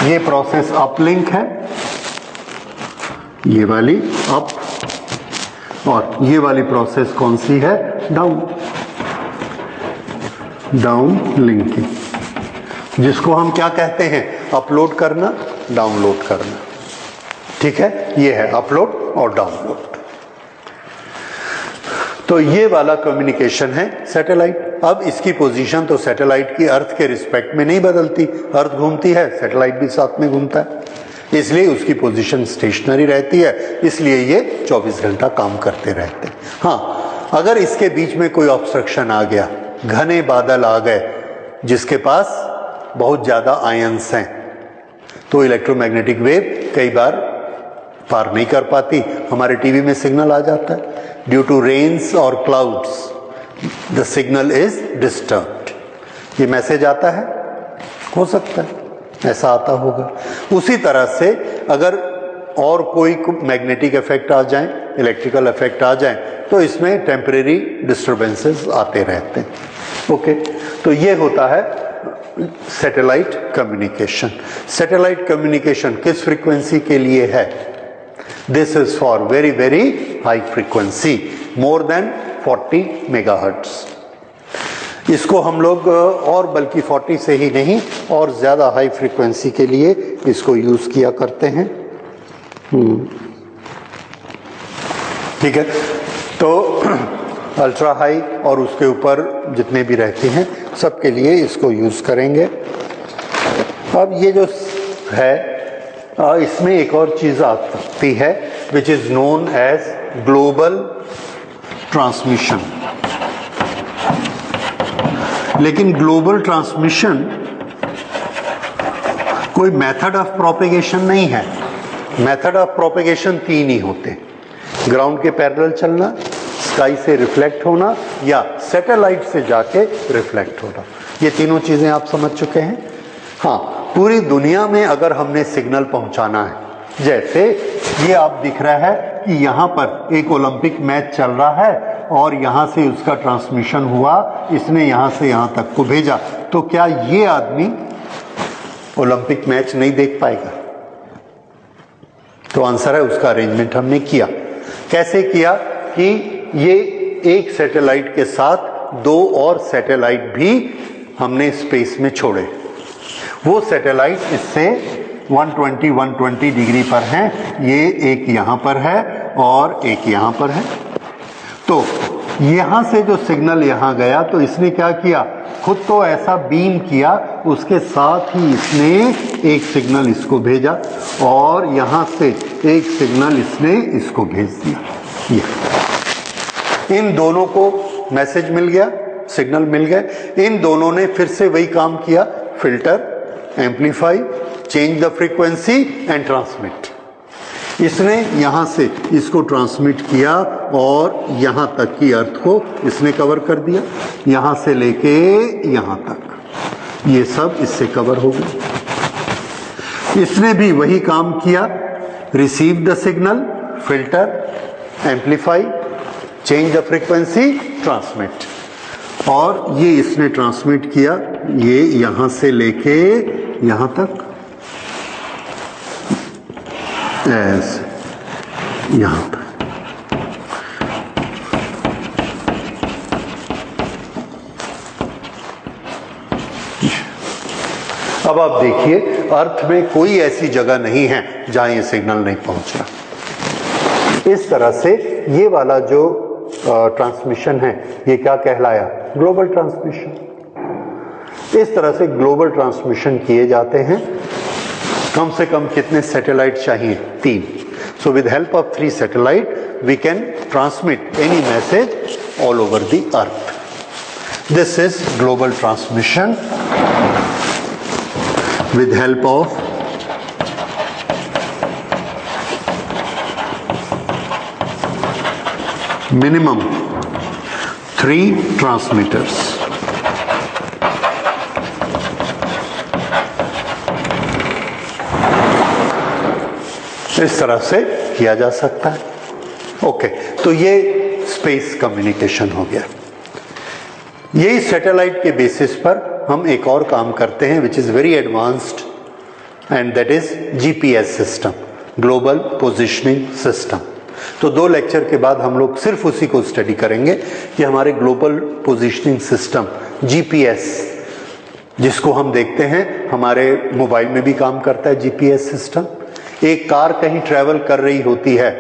ये प्रोसेस अपलिंक है, ये वाली अप, और ये वाली प्रोसेस कौन सी है? डाउन लिंकिंग, जिसको हम क्या कहते हैं? अपलोड करना, डाउनलोड करना। ठीक है, ये है अपलोड और डाउनलोड। तो ये वाला कम्युनिकेशन है सैटेलाइट। अब इसकी पोजीशन तो सैटेलाइट की अर्थ के रिस्पेक्ट में नहीं बदलती। अर्थ घूमती है, सैटेलाइट भी साथ में घूमता है, इसलिए उसकी पोजीशन स्टेशनरी रहती है। इसलिए ये 24 घंटा काम करते रहते हैं। हाँ, अगर इसके बीच में कोई ऑब्स्ट्रक्शन आ गया, घने बादल आ गए जिसके पास बहुत ज्यादा आयंस हैं, तो इलेक्ट्रोमैग्नेटिक वेव कई बार पार नहीं कर पाती। हमारे टीवी में सिग्नल आ जाता है, ड्यू टू रेन्स और clouds the signal is disturbed. ये मैसेज आता है, हो सकता है ऐसा आता होगा। उसी तरह से अगर और कोई मैग्नेटिक इफेक्ट आ जाए, इलेक्ट्रिकल इफेक्ट आ जाए, तो इसमें टेम्परेरी डिस्टर्बेंसेस आते रहते हैं। ओके, तो ये होता है सैटेलाइट कम्युनिकेशन। सैटेलाइट कम्युनिकेशन किस फ्रीक्वेंसी के लिए है? This is for very very high frequency, more than 40 megahertz. इसको हम लोग और बल्कि 40 से ही नहीं और ज्यादा हाई फ्रीक्वेंसी के लिए इसको यूज किया करते हैं। ठीक है, तो अल्ट्रा हाई और उसके ऊपर जितने भी रहते हैं सबके लिए इसको यूज करेंगे। अब ये जो है इसमें एक और चीज आ सकती है which is known as global transmission. लेकिन ग्लोबल ट्रांसमिशन कोई मेथड ऑफ प्रोपेगेशन नहीं है। मेथड ऑफ प्रोपेगेशन 3 ही होते: ग्राउंड के पैरेलल चलना, स्काई से रिफ्लेक्ट होना, या सैटेलाइट से जाके रिफ्लेक्ट होना। ये तीनों चीजें आप समझ चुके हैं। हाँ, पूरी दुनिया में अगर हमने सिग्नल पहुंचाना है, जैसे ये आप दिख रहा है कि यहाँ पर एक ओलंपिक मैच चल रहा है और यहाँ से उसका ट्रांसमिशन हुआ, इसने यहाँ से यहाँ तक को भेजा, तो क्या ये आदमी ओलंपिक मैच नहीं देख पाएगा? तो आंसर है उसका अरेंजमेंट हमने किया। कैसे किया कि ये एक सैटेलाइट के साथ 2 और सैटेलाइट भी हमने स्पेस में छोड़े। वो सैटेलाइट इससे 120 डिग्री पर हैं। ये एक यहाँ पर है और एक यहाँ पर है। तो यहाँ से जो सिग्नल यहाँ गया, तो इसने क्या किया? खुद तो ऐसा बीम किया, उसके साथ ही इसने एक सिग्नल इसको भेजा और यहाँ से एक सिग्नल इसने इसको भेज दिया। ये इन दोनों को मैसेज मिल गया, सिग्नल मिल गए। इन दोनों ने फिर से वही काम किया, filter, amplify, change the frequency and transmit. इसने यहाँ से इसको ट्रांसमिट किया और यहाँ तक की अर्थ को इसने कवर कर दिया, यहाँ से लेके यहाँ तक ये सब इससे कवर हो गया। इसने भी वही काम किया, receive the signal, filter, amplify, change the frequency, transmit. और ये इसने ट्रांसमिट किया, ये यहाँ से लेके यहाँ तक, ऐसे यहाँ तक। अब आप देखिए, अर्थ में कोई ऐसी जगह नहीं है जहां ये सिग्नल नहीं पहुंच रहा। इस तरह से ये वाला जो ट्रांसमिशन है ये क्या कहलाया? Global transmission. इस तरह से ग्लोबल ट्रांसमिशन किए जाते हैं। कम से कम कितने सैटेलाइट चाहिए? 3। So with help of 3 satellite we can transmit any message all over the earth. This is global transmission with help of minimum 3 transmitters. इस तरह से किया जा सकता है। ओके, तो ये स्पेस कम्युनिकेशन हो गया। यही सैटेलाइट के बेसिस पर हम एक और काम करते हैं which is very advanced, and that is GPS system, global positioning system. तो 2 लेक्चर के बाद हम लोग सिर्फ उसी को स्टडी करेंगे कि हमारे ग्लोबल पोजिशनिंग सिस्टम जीपीएस, जिसको हम देखते हैं हमारे मोबाइल में भी काम करता है जीपीएस सिस्टम। एक कार कहीं ट्रैवल कर रही होती है,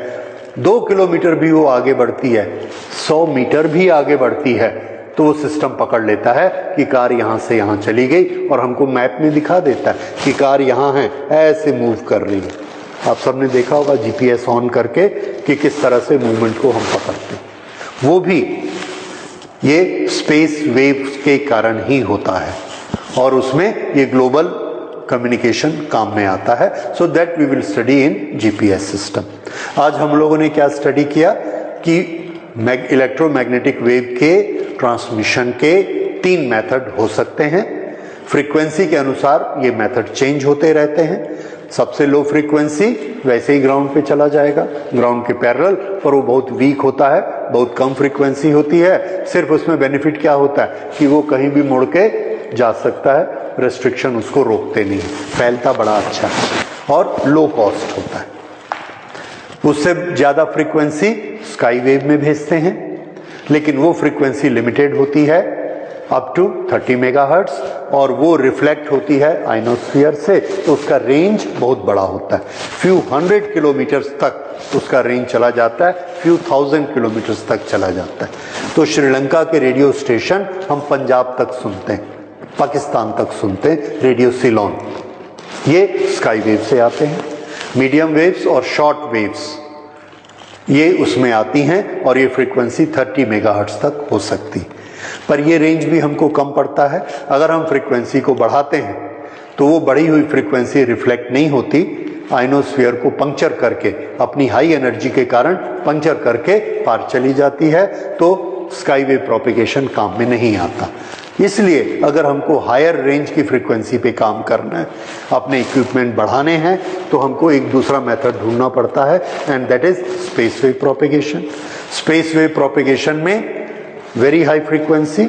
2 किलोमीटर भी वो आगे बढ़ती है, 100 मीटर भी आगे बढ़ती है, तो वो सिस्टम पकड़ लेता है कि कार यहाँ से यहाँ चली गई और हमको मैप में दिखा देता है कि कार यहाँ है, ऐसे मूव कर रही है। आप सबने देखा होगा जीपीएस ऑन करके कि किस तरह से मूवमेंट को हम पकड़ते हैं। वो भी ये स्पेस वेव्स के कारण ही होता है और उसमें ये ग्लोबल कम्युनिकेशन काम में आता है। So that we will study in GPS system. आज हम लोगों ने क्या स्टडी किया कि इलेक्ट्रोमैग्नेटिक वेव के ट्रांसमिशन के 3 मेथड हो सकते हैं। फ्रीक्वेंसी के अनुसार ये मेथड चेंज होते रहते हैं। सबसे लो फ्रीक्वेंसी वैसे ही ग्राउंड पे चला जाएगा, ग्राउंड के पैरेलल, पर वो बहुत वीक होता है, बहुत कम फ्रीक्वेंसी होती है। सिर्फ उसमें बेनिफिट क्या होता है कि वो कहीं भी मुड़ के जा सकता है, रेस्ट्रिक्शन उसको रोकते नहीं, फैलता बड़ा अच्छा है और लो कॉस्ट होता है। उससे ज़्यादा फ्रीक्वेंसी स्काई वेव में भेजते हैं, लेकिन वो फ्रीक्वेंसी लिमिटेड होती है अप टू 30 मेगाहर्ट्ज और वो रिफ्लेक्ट होती है आइनोस्फीयर से, तो उसका रेंज बहुत बड़ा होता है। फ्यू 100 किलोमीटर्स तक उसका रेंज चला जाता है, फ्यू 1000 किलोमीटर्स तक चला जाता है। तो श्रीलंका के रेडियो स्टेशन हम पंजाब तक सुनते हैं, पाकिस्तान तक सुनते हैं, रेडियो सिलोन, ये स्काई वेव से आते हैं। मीडियम वेव्स और शॉर्ट वेव्स ये उसमें आती हैं और ये फ्रीक्वेंसी 30 मेगाहर्ट्ज तक हो सकती, पर ये रेंज भी हमको कम पड़ता है। अगर हम फ्रीक्वेंसी को बढ़ाते हैं तो वो बढ़ी हुई फ्रीक्वेंसी रिफ्लेक्ट नहीं होती, आइनोस्फीयर को पंक्चर करके, अपनी हाई एनर्जी के कारण पंक्चर करके पार चली जाती है, तो स्काई वेव प्रोपेगेशन काम में नहीं आता। इसलिए अगर हमको हायर रेंज की फ्रीक्वेंसी पे काम करना है, अपने इक्विपमेंट बढ़ाने हैं, तो हमको एक दूसरा मेथड ढूंढना पड़ता है, and that is space wave propagation. Space wave propagation में वेरी हाई फ्रीक्वेंसी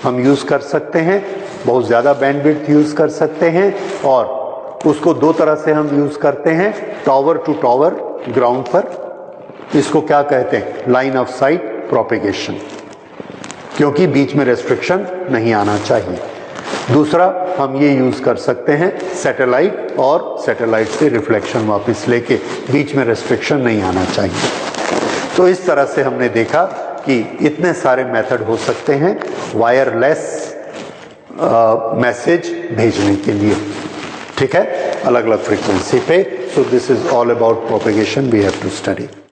हम यूज़ कर सकते हैं, बहुत ज़्यादा बैंडविड्थ यूज़ कर सकते हैं, और उसको 2 तरह से हम यूज़ करते हैं, टावर टू टावर ग्राउंड पर। इसको क्या कहते हैं? लाइन ऑफ साइट प्रोपेगेशन, क्योंकि बीच में रेस्ट्रिक्शन नहीं आना चाहिए। दूसरा हम ये यूज़ कर सकते हैं सैटेलाइट, और सैटेलाइट से रिफ्लेक्शन वापस लेके, बीच में रेस्ट्रिक्शन नहीं आना चाहिए। तो इस तरह से हमने देखा कि इतने सारे मेथड हो सकते हैं वायरलेस मैसेज भेजने के लिए, ठीक है, अलग अलग फ्रीक्वेंसी पे। So this is all about propagation we have to study.